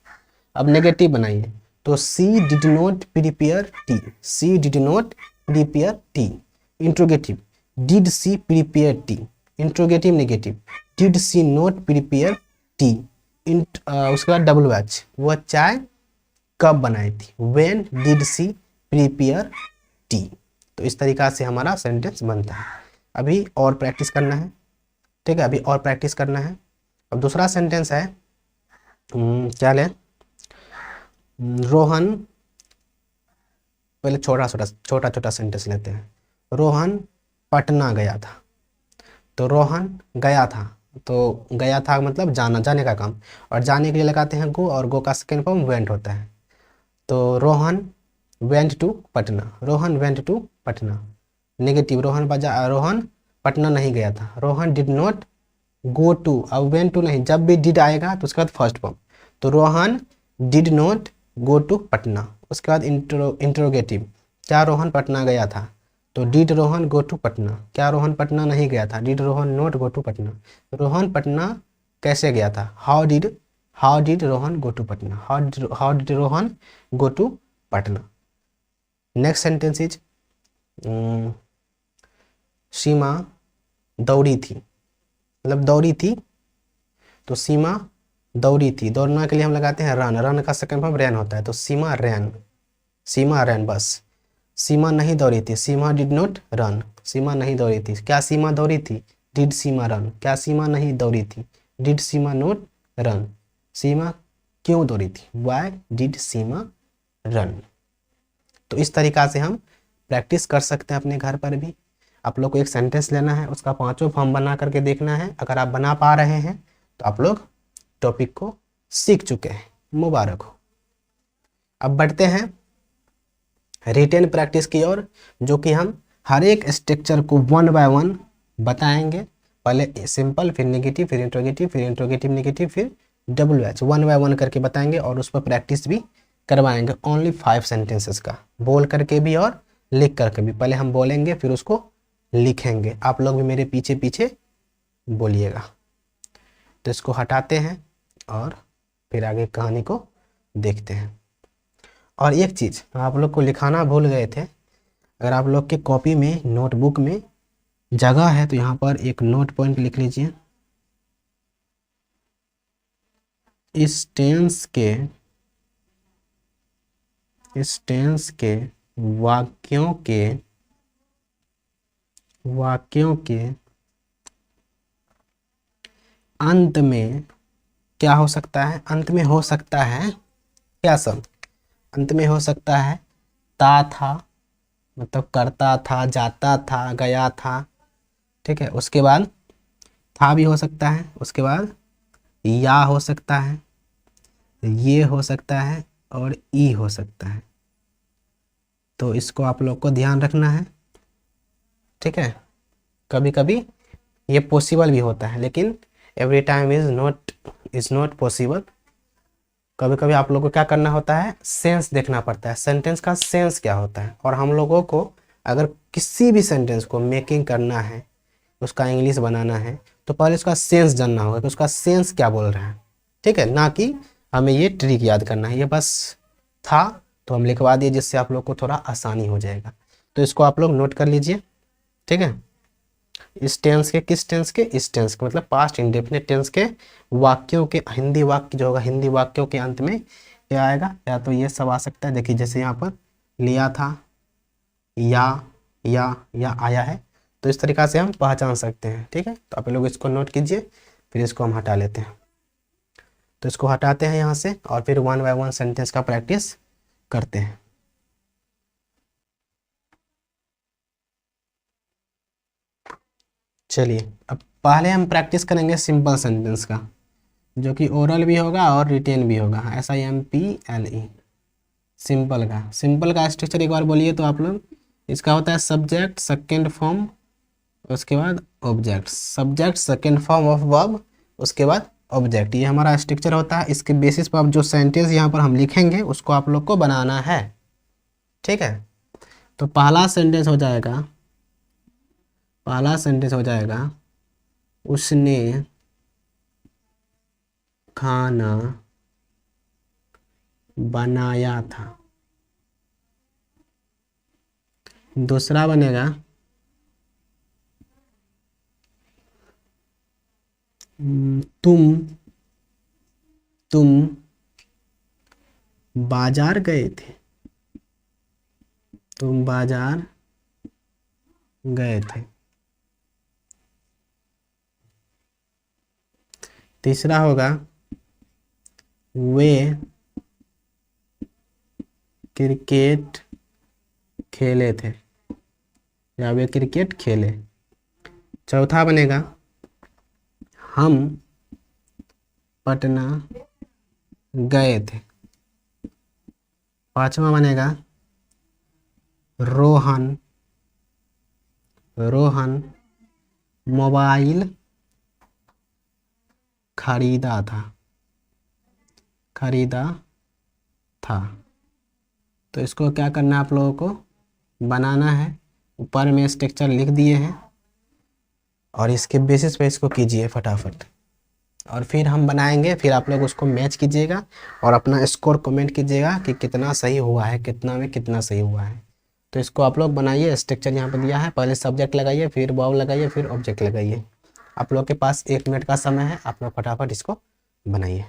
अब नेगेटिव बनाइए। तो she did not prepare tea. She did not prepare tea. Interrogative, did she prepare tea. Interrogative negative, did she not prepare tea. उसके बाद WH, वह चाय कब बनाई थी? When did she prepare tea. तो इस तरीका से हमारा सेंटेंस बनता है। अभी और प्रैक्टिस करना है, ठीक है, अभी और प्रैक्टिस करना है। अब दूसरा सेंटेंस है, क्या लें? रोहन, पहले छोटा छोटा सेंटेंस लेते हैं। रोहन पटना गया था। तो रोहन गया था, तो गया था मतलब जाना, जाने का काम, और जाने के लिए लगाते हैं गो, और गो का सेकेंड फॉर्म वेंट होता है। तो Rohan went to Patna. Rohan went to Patna. Negative, Rohan Patna नहीं गया था। Rohan did not go to. अब वेंट टू नहीं, जब भी डिड आएगा तो उसके बाद फर्स्ट फॉर्म। तो Rohan did not go to Patna. उसके बाद इंट्रोगेटिव, क्या रोहन पटना गया था? तो did Rohan go to Patna. क्या रोहन पटना नहीं गया था? Did Rohan not go to Patna. Rohan Patna कैसे गया था? How did Rohan go to Patna. How did Rohan go to Patna. Next sentence is, Seema दौड़ी थी, मतलब दौड़ी थी। तो सीमा दौड़ी थी, दौड़ना के लिए हम लगाते हैं रन। रन का सेकंड फॉर्म रैन होता है। तो सीमा रैन, सीमा रैन बस। सीमा नहीं दौड़ी थी, Seema did not run. Seema नहीं दौड़ी थी। क्या सीमा दौड़ी थी? Did Seema run. क्या सीमा नहीं दौड़ी थी? Did Seema not run. Seema क्यों दौड़ी थी? Why did Seema run. तो इस तरीका से हम प्रैक्टिस कर सकते हैं अपने घर पर भी। आप लोग को एक सेंटेंस लेना है, उसका 5 फॉर्म बना करके देखना है। अगर आप बना पा रहे हैं तो आप लोग टॉपिक को सीख चुके हैं, मुबारक हो। अब बढ़ते हैं रिटेन प्रैक्टिस की ओर, जो कि हम हर एक स्ट्रक्चर को 1 बाय 1 बताएंगे। पहले सिंपल, फिर नेगेटिव, फिर इंट्रोगेटिव, फिर इंट्रोगेटिव नेगेटिव, फिर WH, 1 बाय 1 करके बताएंगे, और उस पर प्रैक्टिस भी करवाएंगे। ओनली 5 सेंटेंसेस का, बोल करके भी और लिख करके भी। पहले हम बोलेंगे, फिर उसको लिखेंगे। आप लोग भी मेरे पीछे पीछे बोलिएगा। तो इसको हटाते हैं और फिर आगे कहानी को देखते हैं। और एक चीज़ आप लोग को लिखाना भूल गए थे, अगर आप लोग के कॉपी में, नोटबुक में जगह है तो यहाँ पर एक नोट पॉइंट लिख लीजिए। इस टेंस के वाक्यों के अंत में क्या हो सकता है? अंत में हो सकता है क्या सब? अंत में हो सकता है ता था, मतलब करता था, जाता था, गया था, ठीक है। उसके बाद था भी हो सकता है। उसके बाद या हो सकता है, ये हो सकता है, और ई हो सकता है। तो इसको आप लोग को ध्यान रखना है, ठीक है। कभी कभी ये पॉसिबल भी होता है, लेकिन every time is not possible. कभी कभी आप लोगों को क्या करना होता है? सेंस देखना पड़ता है, सेंटेंस का सेंस क्या होता है। और हम लोगों को अगर किसी भी सेंटेंस को मेकिंग करना है, उसका इंग्लिश बनाना है, तो पहले उसका सेंस जानना होगा कि उसका सेंस क्या बोल रहा है, ठीक है, ना कि हमें ये ट्रिक याद करना है। ये बस था तो हम लिखवा दिए, जिससे आप लोग को थोड़ा आसानी हो जाएगा। तो इसको आप लोग नोट कर लीजिए, ठीक है। इस टेंस के, किस टेंस के, इस टेंस के मतलब पास्ट इंडेफिनिट टेंस के वाक्यों के, हिंदी वाक्य जो होगा, हिंदी वाक्यों के अंत में क्या आएगा, या तो ये सब आ सकता है। देखिए जैसे यहाँ पर लिया था, या या आया है, तो इस तरीक़ा से हम पहचान सकते हैं, ठीक है। तो आप लोग इसको नोट कीजिए, फिर इसको हम हटा लेते हैं। तो इसको हटाते हैं यहाँ से और फिर 1 बाय 1 सेंटेंस का प्रैक्टिस करते हैं। चलिए अब पहले हम प्रैक्टिस करेंगे सिंपल सेंटेंस का, जो कि ओरल भी होगा और रिटेन भी होगा। SIMPLE, सिंपल का स्ट्रक्चर एक बार बोलिए तो आप लोग। इसका होता है सब्जेक्ट, सेकेंड फॉर्म, उसके बाद object, subject second form of verb, उसके बाद ऑब्जेक्ट। ये हमारा स्ट्रक्चर होता है। इसके बेसिस पर अब जो सेंटेंस यहाँ पर हम लिखेंगे उसको आप लोग को बनाना है, ठीक है। तो पहला सेंटेंस हो जाएगा, उसने खाना बनाया था। दूसरा बनेगा तुम बाजार गए थे, तुम बाजार गए थे। तीसरा होगा वे क्रिकेट खेले थे, या वे क्रिकेट खेले। चौथा बनेगा हम पटना गए थे। पांचवा बनेगा रोहन मोबाइल खरीदा था। तो इसको क्या करना है, आप लोगों को बनाना है। ऊपर में स्ट्रक्चर लिख दिए हैं और इसके बेसिस पे इसको कीजिए फटाफट, और फिर हम बनाएंगे। फिर आप लोग उसको मैच कीजिएगा और अपना स्कोर कमेंट कीजिएगा कि कितना सही हुआ है, कितना में कितना सही हुआ है। तो इसको आप लोग बनाइए। स्ट्रक्चर यहाँ पर दिया है, पहले सब्जेक्ट लगाइए, फिर वर्ब लगाइए, फिर ऑब्जेक्ट लगाइए। आप लोग के पास 1 मिनट का समय है, आप लोग फटाफट इसको बनाइए।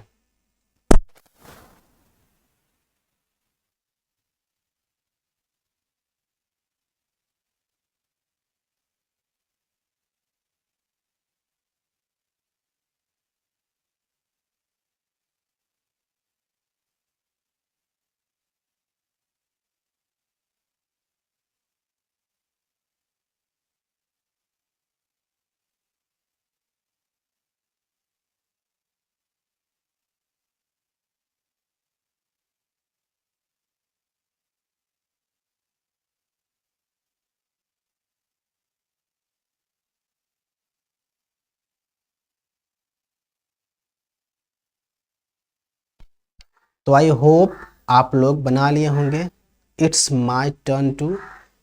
तो आई होप आप लोग बना लिए होंगे। It's my turn to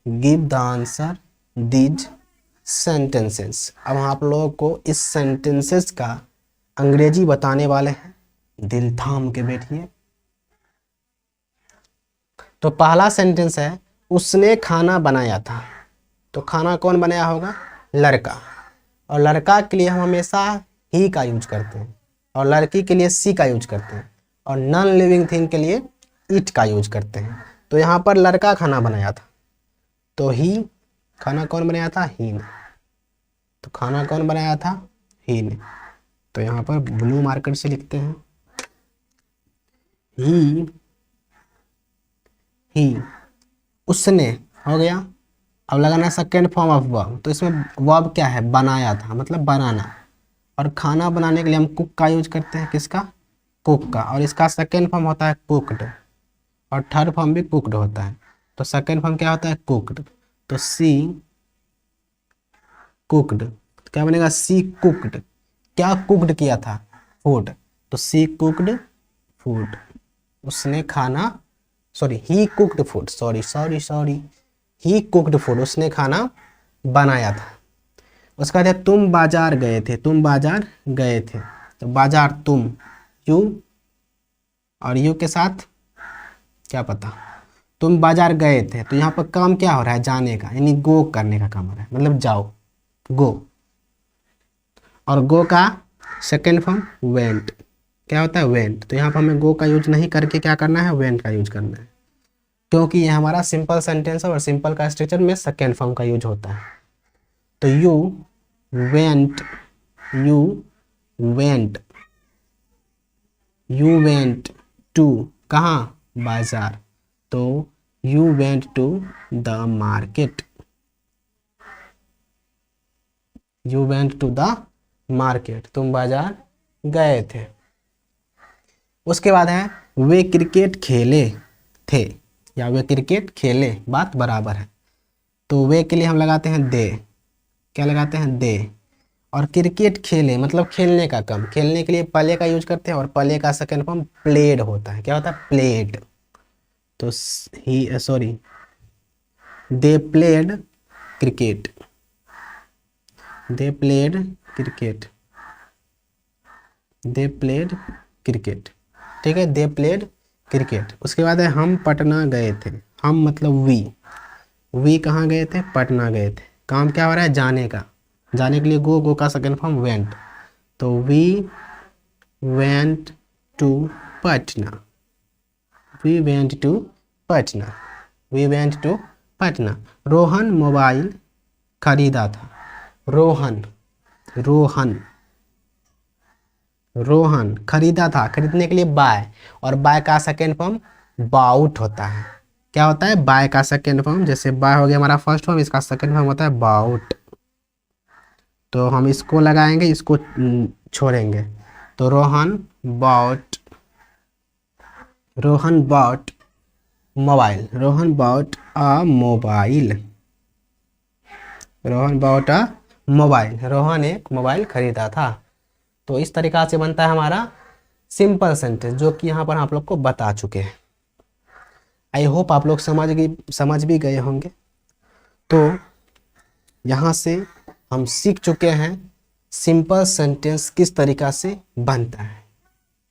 give the answer these sentences. अब आप लोगों को इस सेंटेंसेस का अंग्रेजी बताने वाले हैं, दिल थाम के बैठिए। तो पहला सेंटेंस है उसने खाना बनाया था। तो खाना कौन बनाया होगा, लड़का। और लड़का के लिए हम हमेशा ही का यूज करते हैं, और लड़की के लिए सी का यूज करते हैं, और नॉन लिविंग थिंग के लिए इट का यूज करते हैं। तो यहाँ पर लड़का खाना बनाया था, तो ही खाना कौन बनाया था, ही ने। तो खाना कौन बनाया था, ही ने। तो यहाँ पर ब्लू मार्कर से लिखते हैं ही उसने, हो गया। अब लगाना है सेकेंड फॉर्म ऑफ वर्ब। तो इसमें वर्ब क्या है, बनाया था, मतलब बनाना। और खाना बनाने के लिए हम कुक का यूज करते हैं, किसका, कुक का। और इसका सेकेंड फॉर्म होता है कुक्ड, और थर्ड फॉर्म भी कुक्ड होता है। तो सेकेंड फॉर्म क्या होता है, कुक्ड। तो सी कुक्ड, क्या बनेगा, सी कुक्ड। क्या कुक्ड किया था, फूड। तो सी कुक्ड फूड, उसने खाना, सॉरी ही कुक्ड फूड, सॉरी ही कुक्ड फूड, उसने खाना बनाया था। उसका बाद तुम बाजार गए थे, तुम बाजार गए थे, तो बाजार तुम, यू और यू के साथ क्या पता, तुम बाजार गए थे, तो यहाँ पर काम क्या हो रहा है, जाने का, यानी गो करने का काम हो रहा है, मतलब जाओ, गो। और गो का सेकेंड फॉर्म वेंट, क्या होता है, वेंट। तो यहाँ पर हमें गो का यूज नहीं करके क्या करना है, वेंट का यूज करना है, क्योंकि ये हमारा सिंपल सेंटेंस है और सिंपल का स्ट्रक्चर में सेकेंड फॉर्म का यूज होता है। तो you went, you went, you went to, कहाँ, बाजार। तो you went to the market, you went to the market, तुम बाजार गए थे। उसके बाद है वे क्रिकेट खेले थे, या वे क्रिकेट खेले, बात बराबर है। तो वे के लिए हम लगाते हैं दे, क्या लगाते हैं, दे। और क्रिकेट खेले मतलब खेलने का काम, खेलने के लिए प्ले का यूज करते हैं, और प्ले का सेकेंड फॉर्म प्लेड होता है, क्या होता है, प्लेड। तो he sorry, they played cricket, they played cricket, they played cricket, ठीक है, दे प्लेड क्रिकेट। उसके बाद है हम पटना गए थे, हम मतलब वी कहाँ गए थे, पटना गए थे। काम क्या हो रहा है, जाने का, जाने के लिए गो, गो का सेकेंड फॉर्म वेंट। तो we went to Patna, we went to Patna, we went to Patna. Rohan mobile खरीदा था, रोहन, रोहन, रोहन खरीदा था, खरीदने के लिए बाय, और बाय का सेकेंड फॉर्म बाउट होता है, क्या होता है, बाय का सेकेंड फॉर्म, जैसे बाय हो गया हमारा फर्स्ट फॉर्म, इसका सेकेंड फॉर्म होता है बाउट। तो हम इसको लगाएंगे, इसको छोड़ेंगे। तो Rohan bought, Rohan bought mobile, Rohan bought a mobile, Rohan bought a mobile, Rohan एक मोबाइल खरीदा था। तो इस तरीका से बनता है हमारा सिंपल सेंटेंस, जो कि यहाँ पर आप लोग को बता चुके हैं। आई होप आप लोग समझ भी गए होंगे। तो यहाँ से हम सीख चुके हैं सिंपल सेंटेंस किस तरीका से बनता है।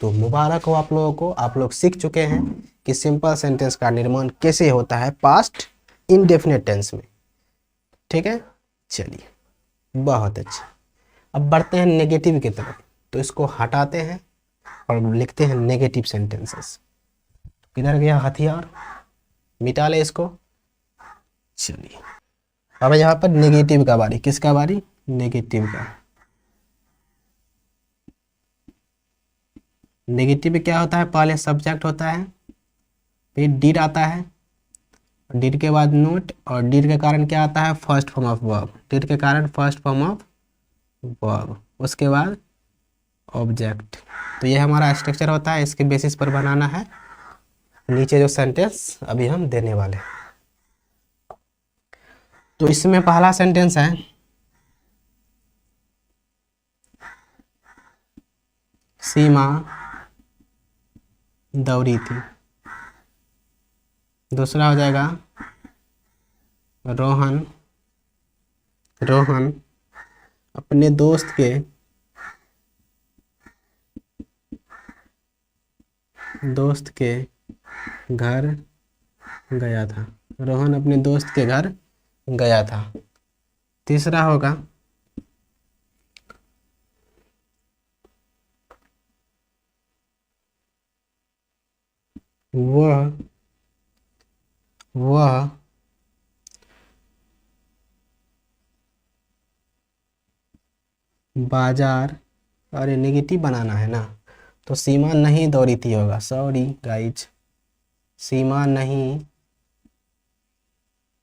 तो मुबारक हो आप लोगों को, आप लोग सीख चुके हैं कि सिंपल सेंटेंस का निर्माण कैसे होता है पास्ट इंडेफिनिट टेंस में, ठीक है। चलिए, बहुत अच्छा। अब बढ़ते हैं नेगेटिव की तरफ। तो इसको हटाते हैं और लिखते हैं नेगेटिव सेंटेंसेस। किधर गया हथियार, मिटा ले इसको। चलिए, अब यहाँ पर नेगेटिव का बारी, किसका बारी, नेगेटिव का। नेगेटिव में क्या होता है, पहले सब्जेक्ट होता है, फिर डिड आता है, डिड के बाद नोट, और डिड के कारण क्या आता है, first form of verb, did के कारण फर्स्ट फॉर्म ऑफ वर्ब, उसके बाद ऑब्जेक्ट। तो ये हमारा स्ट्रक्चर होता है, इसके बेसिस पर बनाना है नीचे जो सेंटेंस अभी हम देने वाले हैं। तो इसमें पहला सेंटेंस है, सीमा दौड़ी थी। दूसरा हो जाएगा रोहन, रोहन अपने दोस्त के घर गया था, रोहन अपने दोस्त के घर गया था। तीसरा होगा वह बाजार, अरे नेगेटिव बनाना है ना, तो सीमा नहीं दौड़ी थी होगा, सॉरी गाइज, सीमा नहीं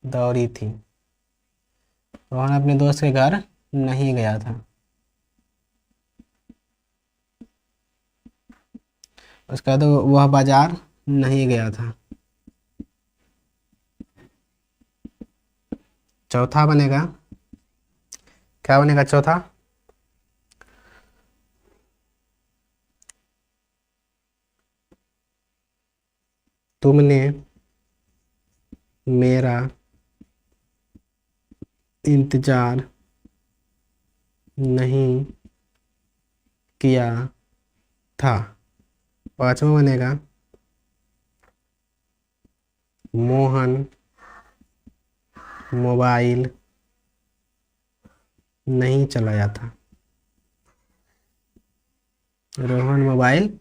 दौड़ी थी, रोहन अपने दोस्त के घर नहीं गया था। उसका तो वह बाजार नहीं गया था। चौथा बनेगा, क्या बनेगा चौथा, तुमने मेरा इंतजार नहीं किया था। पांचवा बनेगा मोहन मोबाइल नहीं चलाया था। मोहन मोबाइल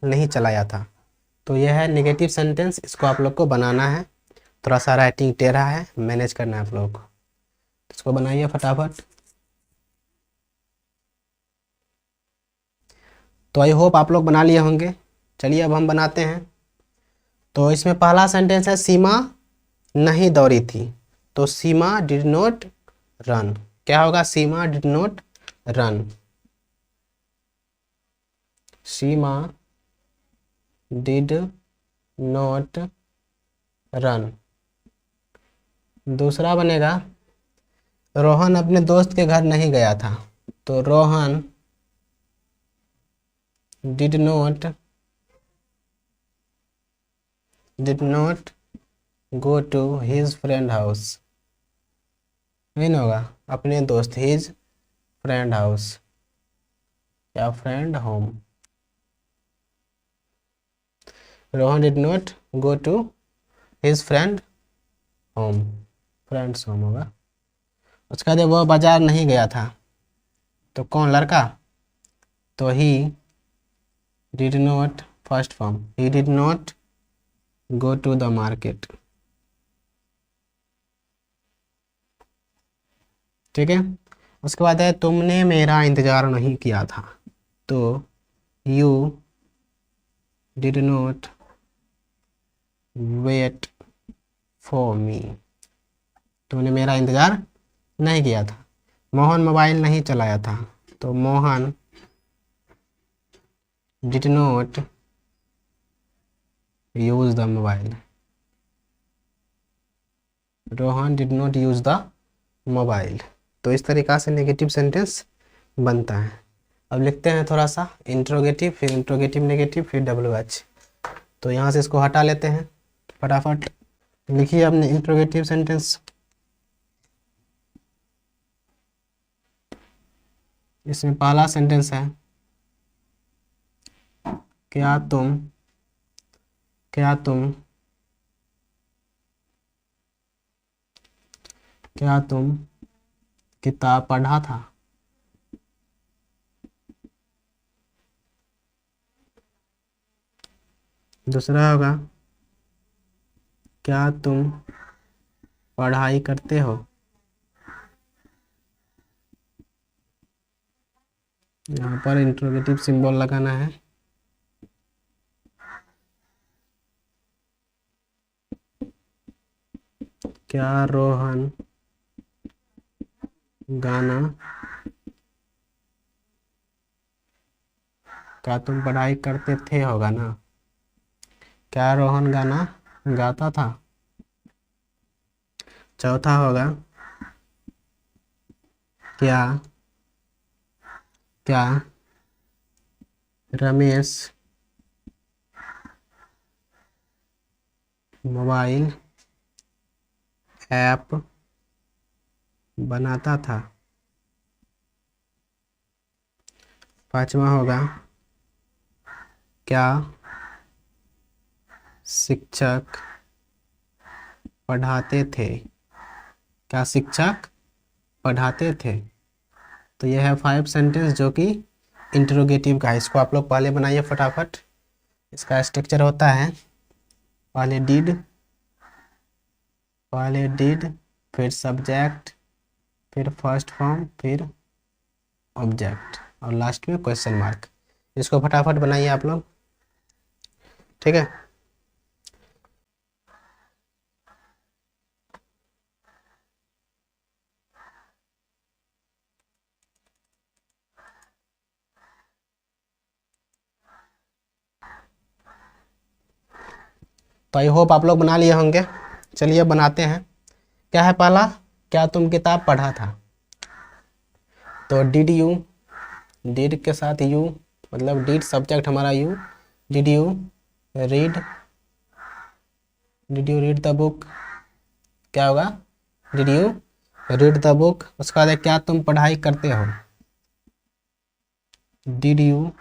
नहीं चलाया था। तो यह है नेगेटिव सेंटेंस, इसको आप लोग को बनाना है। थोड़ा सा राइटिंग टेढ़ा है, मैनेज करना है आप लोगों को, तो इसको बनाइए फटाफट। तो आई होप आप लोग बना लिए होंगे। चलिए अब हम बनाते हैं। तो इसमें पहला सेंटेंस है सीमा नहीं दौड़ी थी। तो सीमा डिड नॉट रन। क्या होगा? Seema did not run. Seema did not run. दूसरा बनेगा रोहन अपने दोस्त के घर नहीं गया था। तो Rohan did not go to his friend house. नहीं होगा, अपने दोस्त हिज फ्रेंड हाउस या friend home. Rohan did not go to his friend home, friends home होगा। उसके बाद वो बाजार नहीं गया था। तो कौन? लड़का। तो he did not, first form, he did not go to the market. ठीक है। उसके बाद है तुमने मेरा इंतजार नहीं किया था। तो you did not wait for me. तुमने मेरा इंतजार नहीं किया था। मोहन मोबाइल नहीं चलाया था। तो Mohan did not use the mobile. Rohan did not use the mobile. तो इस तरीक़ा से नेगेटिव सेंटेंस बनता है। अब लिखते हैं थोड़ा सा इंट्रोगेटिव, फिर इंट्रोगेटिव नेगेटिव, फिर WH। तो यहाँ से इसको हटा लेते हैं फटाफट। लिखिए अपने इंट्रोगेटिव सेंटेंस। इसमें पहला सेंटेंस है क्या तुम किताब पढ़ा था। दूसरा होगा क्या तुम पढ़ाई करते हो। यहाँ पर इंट्रोगेटिव सिंबल लगाना है। क्या रोहन गाना, क्या तुम पढ़ाई करते थे होगा ना। क्या रोहन गाना गाता था। चौथा होगा क्या रमेश मोबाइल ऐप बनाता था। पांचवा होगा क्या शिक्षक पढ़ाते थे। क्या शिक्षक पढ़ाते थे। तो यह है 5 सेंटेंस जो कि इंट्रोगेटिव का है। इसको आप लोग पहले बनाइए फटाफट। इसका स्ट्रक्चर होता है पहले डिड, फिर सब्जेक्ट, फिर फर्स्ट फॉर्म, फिर ऑब्जेक्ट, और लास्ट में क्वेश्चन मार्क। इसको फटाफट बनाइए आप लोग। ठीक है। तो आई होप आप लोग बना लिए होंगे। चलिए बनाते हैं। क्या है पहला? क्या तुम किताब पढ़ा था। तो डिड के साथ यू, मतलब डिड सब्जेक्ट हमारा you. Did you read the book. क्या होगा? Did you read the book, उसके बाद है क्या तुम पढ़ाई करते हो, डिड यू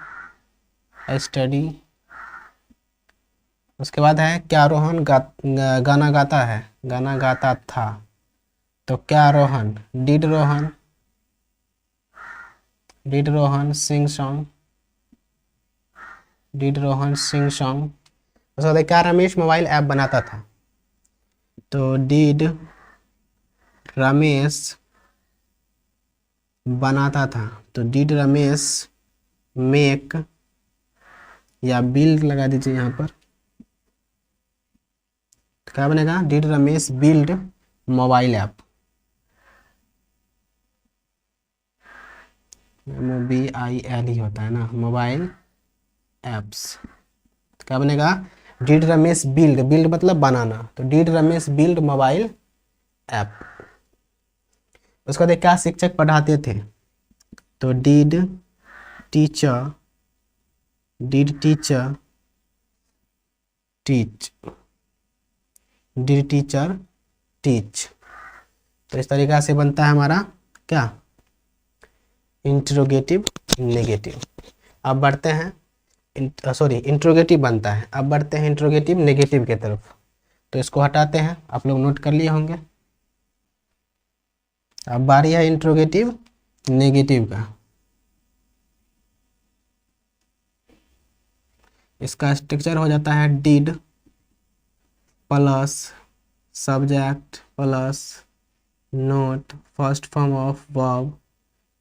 स्टडी। उसके बाद है क्या रोहन गाना गाता है, गाना गाता था, तो क्या Rohan, did Rohan sing song, did Rohan sing song. उसके बाद है क्या रमेश मोबाइल ऐप बनाता था, तो डिड रमेश बनाता था, तो डिड रमेश मेक, या बिल्ड लगा दीजिए यहाँ पर, क्या बनेगा, did Ramesh build mobile app, MOBIL ही होता है ना, मोबाइल एप्स। क्या बनेगा, डिड रमेश बिल्ड, बिल्ड मतलब बनाना, तो did Ramesh build mobile app. उसके बाद क्या शिक्षक पढ़ाते थे, तो did teacher teach, did teacher teach. तो इस तरीका से बनता है हमारा क्या, इंट्रोगेटिव नेगेटिव। अब बढ़ते हैं, सॉरी इंट्रोगेटिव बनता है, अब बढ़ते हैं इंट्रोगेटिव नेगेटिव के तरफ। तो इसको हटाते हैं, आप लोग नोट कर लिए होंगे। अब बारी है इंट्रोगेटिव नेगेटिव का। इसका स्ट्रक्चर हो जाता है did plus subject plus not, first form of verb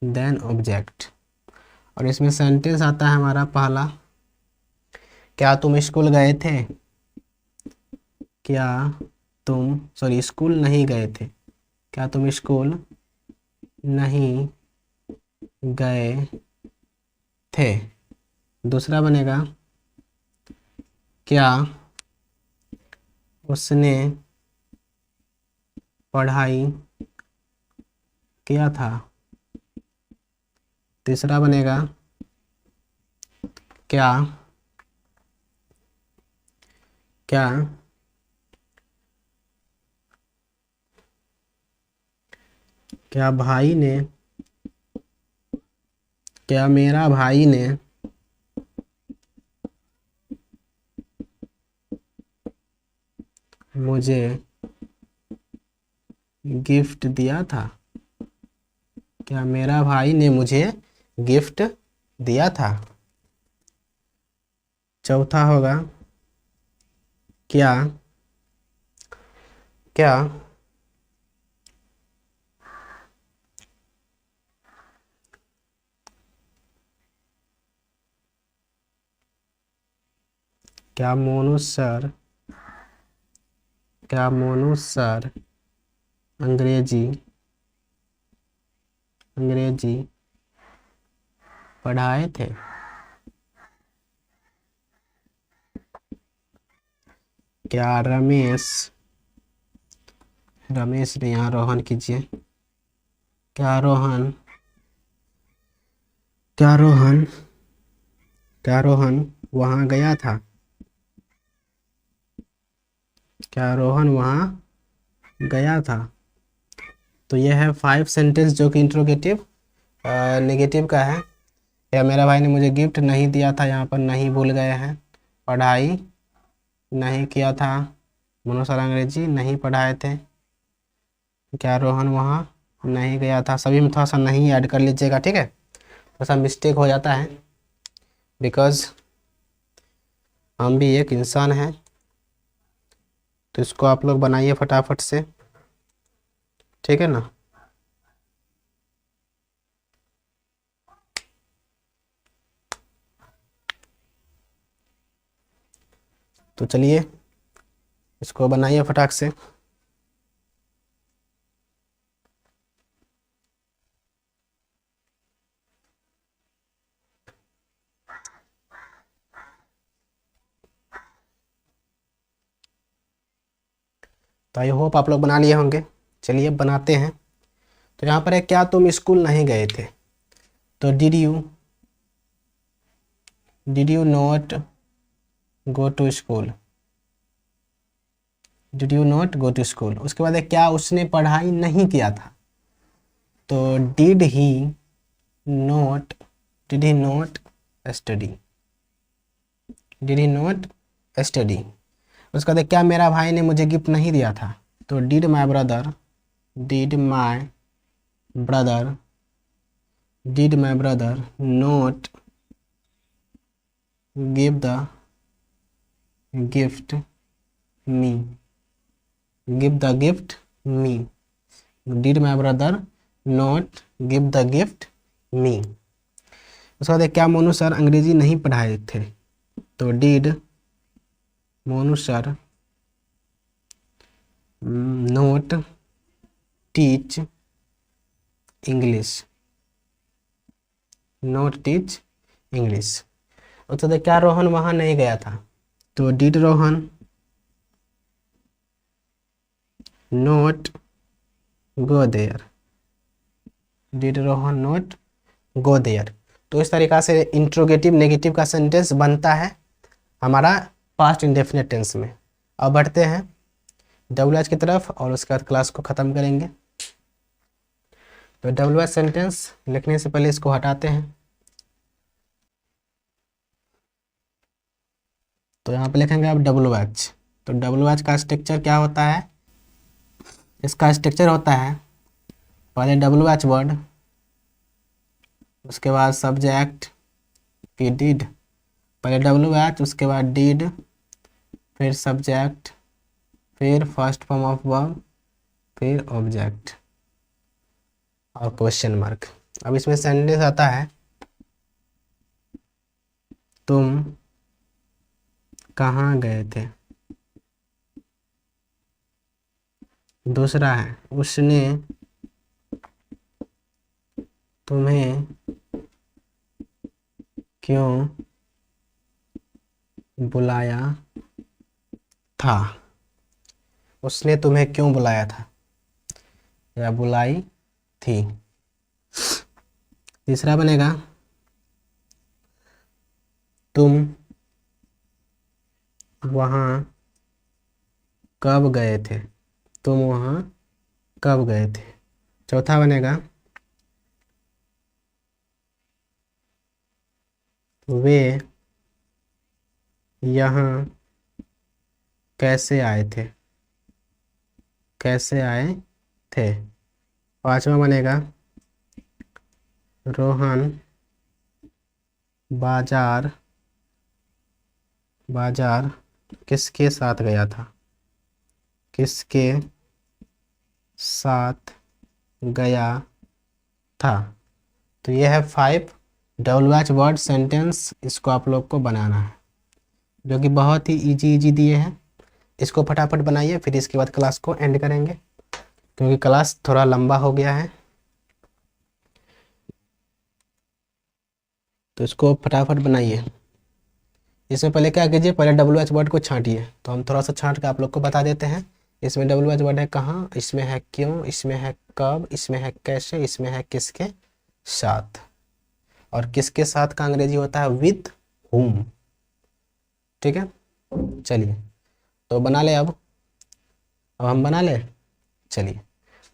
then object. और इसमें सेंटेंस आता है हमारा पहला, क्या तुम स्कूल गए थे, क्या तुम स्कूल नहीं गए थे, क्या तुम स्कूल नहीं गए थे। दूसरा बनेगा क्या उसने पढ़ाई किया था। तीसरा बनेगा क्या क्या क्या भाई ने, क्या मेरा भाई ने मुझे गिफ्ट दिया था, क्या मेरा भाई ने मुझे गिफ्ट दिया था। चौथा होगा क्या क्या क्या मोनू सर अंग्रेजी पढ़ाए थे। क्या रमेश ने, यहाँ रोहन कीजिए, क्या रोहन वहाँ गया था, क्या रोहन वहाँ गया था। तो यह है 5 सेंटेंस जो कि इंट्रोगेटिव नेगेटिव का है। या मेरा भाई ने मुझे गिफ्ट नहीं दिया था, यहाँ पर नहीं भूल गए हैं, पढ़ाई नहीं किया था, मोनू सर अंग्रेजी नहीं पढ़ाए थे, क्या रोहन वहाँ नहीं गया था। सभी में थोड़ा सा नहीं ऐड कर लीजिएगा, ठीक है, थोड़ा सा मिस्टेक हो जाता है, बिकॉज हम भी एक इंसान हैं। तो इसको आप लोग बनाइए फटाफट से, ठीक है ना। तो चलिए इसको बनाइए फटाक से। तो आई होप आप लोग बना लिए होंगे। चलिए बनाते हैं। तो यहाँ पर है क्या तुम स्कूल नहीं गए थे, तो did you not go to school, did you not go to school. उसके बाद है क्या उसने पढ़ाई नहीं किया था, तो did he not study, did he not study. उसका बाद क्या मेरा भाई ने मुझे गिफ्ट नहीं दिया था, तो did my brother not give the gift me, did my brother not give the gift me. उसके बाद क्या मोनू सर अंग्रेजी नहीं पढ़ाए थे, तो did Monu sir not teach English, उसके बाद क्या रोहन वहाँ नहीं गया था, तो did Rohan not go there, तो इस तरीक़ा से इंट्रोगेटिव नेगेटिव का सेंटेंस बनता है हमारा पास्ट इंडेफिनिट टेंस में। अब बढ़ते हैं WH की तरफ और उसके बाद क्लास को ख़त्म करेंगे। तो WH सेंटेंस लिखने से पहले इसको हटाते हैं। तो यहाँ पे लिखेंगे आप WH। तो WH का स्ट्रक्चर क्या होता है, इसका स्ट्रक्चर होता है पहले WH वर्ड, उसके बाद सब्जेक्ट की डिड, पहले WH उसके बाद डिड, फिर सब्जेक्ट, फिर फर्स्ट फॉर्म ऑफ वर्ब, फिर ऑब्जेक्ट और क्वेश्चन मार्क। अब इसमें सेंटेंस आता है तुम कहाँ गए थे, दूसरा है उसने तुम्हें क्यों बुलाया था, उसने तुम्हें क्यों बुलाया था या बुलाई थी। तीसरा बनेगा तुम वहाँ कब गए थे, चौथा बनेगा वे यहाँ कैसे आए थे, पांचवा बनेगा रोहन बाजार किसके साथ गया था। तो यह है 5 WH वर्ड सेंटेंस, इसको आप लोग को बनाना है, जो कि बहुत ही इजी दिए हैं। इसको फटाफट बनाइए, फिर इसके बाद क्लास को एंड करेंगे क्योंकि क्लास थोड़ा लंबा हो गया है। तो इसको फटाफट बनाइए। इसमें पहले क्या कीजिए, पहले WH वर्ड को छांटिए। तो हम थोड़ा सा छांट के आप लोग को बता देते हैं। इसमें WH वर्ड है कहाँ, इसमें है क्यों, इसमें है कब, इसमें है कैसे, इसमें है किसके साथ, और किसके साथ का अंग्रेजी होता है विथ whom। ठीक है, चलिए तो बना ले। अब हम बना ले। चलिए,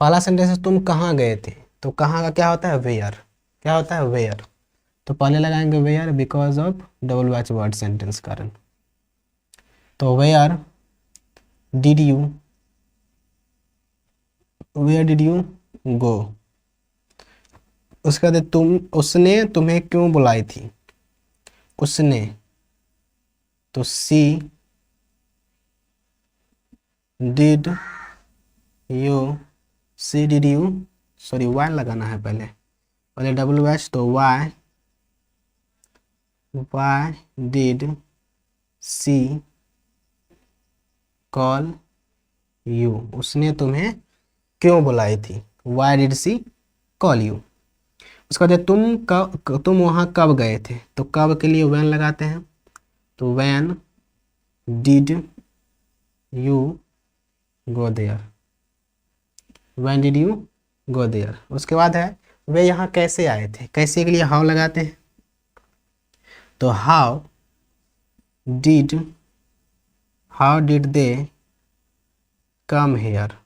पहला सेंटेंस है तुम कहाँ गए थे। तो कहाँ का क्या होता है वेयर, तो पहले लगाएंगे where because of WH word sentence कारण। तो वेयर डिड यू गो। उसके बाद उसने तुम्हें क्यों बुलाई थी, तो she did you sorry why लगाना है पहले WH। तो why did she call you, उसने तुम्हें क्यों बुलाई थी, why did she call you. उसका बाद तुम वहाँ कब गए थे। तो कब के लिए वैन लगाते हैं। तो when did you go there, उसके बाद है वे यहाँ कैसे आए थे। कैसे के लिए हाउ लगाते हैं। तो how did they come here,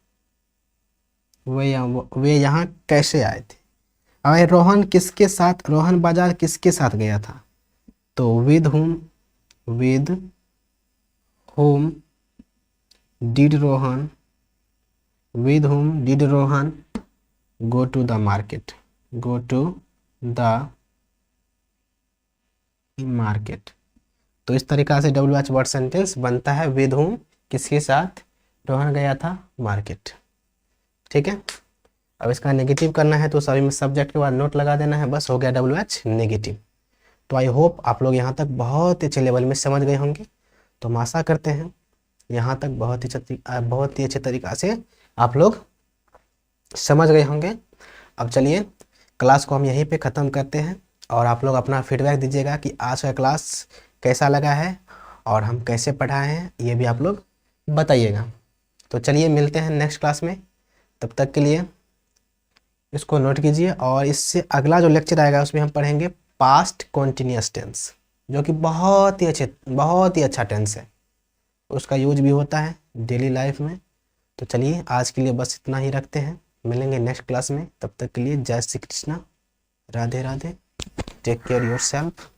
वे यहाँ कैसे आए थे। अब रोहन किसके साथ, रोहन बाजार किसके साथ गया था, तो with whom did Rohan, with whom did Rohan go to the market, go to the market। तो इस तरीका से WH वर्ड सेंटेंस बनता है, विद whom किसके साथ रोहन गया था मार्केट। ठीक है, अब इसका नेगेटिव करना है तो सभी में सब्जेक्ट के बाद नोट लगा देना है, बस हो गया WH नेगेटिव। तो आई होप आप लोग यहाँ तक बहुत ही अच्छे लेवल में समझ गए होंगे। तो हम आशा करते हैं यहाँ तक बहुत ही अच्छे तरीक़ा से आप लोग समझ गए होंगे। अब चलिए क्लास को हम यहीं पे ख़त्म करते हैं और आप लोग अपना फीडबैक दीजिएगा कि आज का क्लास कैसा लगा है और हम कैसे पढ़ाए हैं, ये भी आप लोग बताइएगा। तो चलिए मिलते हैं नेक्स्ट क्लास में, तब तक के लिए इसको नोट कीजिए। और इससे अगला जो लेक्चर आएगा उसमें हम पढ़ेंगे पास्ट कॉन्टिन्यूअस टेंस, जो कि बहुत ही अच्छा टेंस है, उसका यूज भी होता है डेली लाइफ में। तो चलिए आज के लिए बस इतना ही रखते हैं, मिलेंगे नेक्स्ट क्लास में, तब तक के लिए जय Shri Krishna, Radhe Radhe, take care yourself.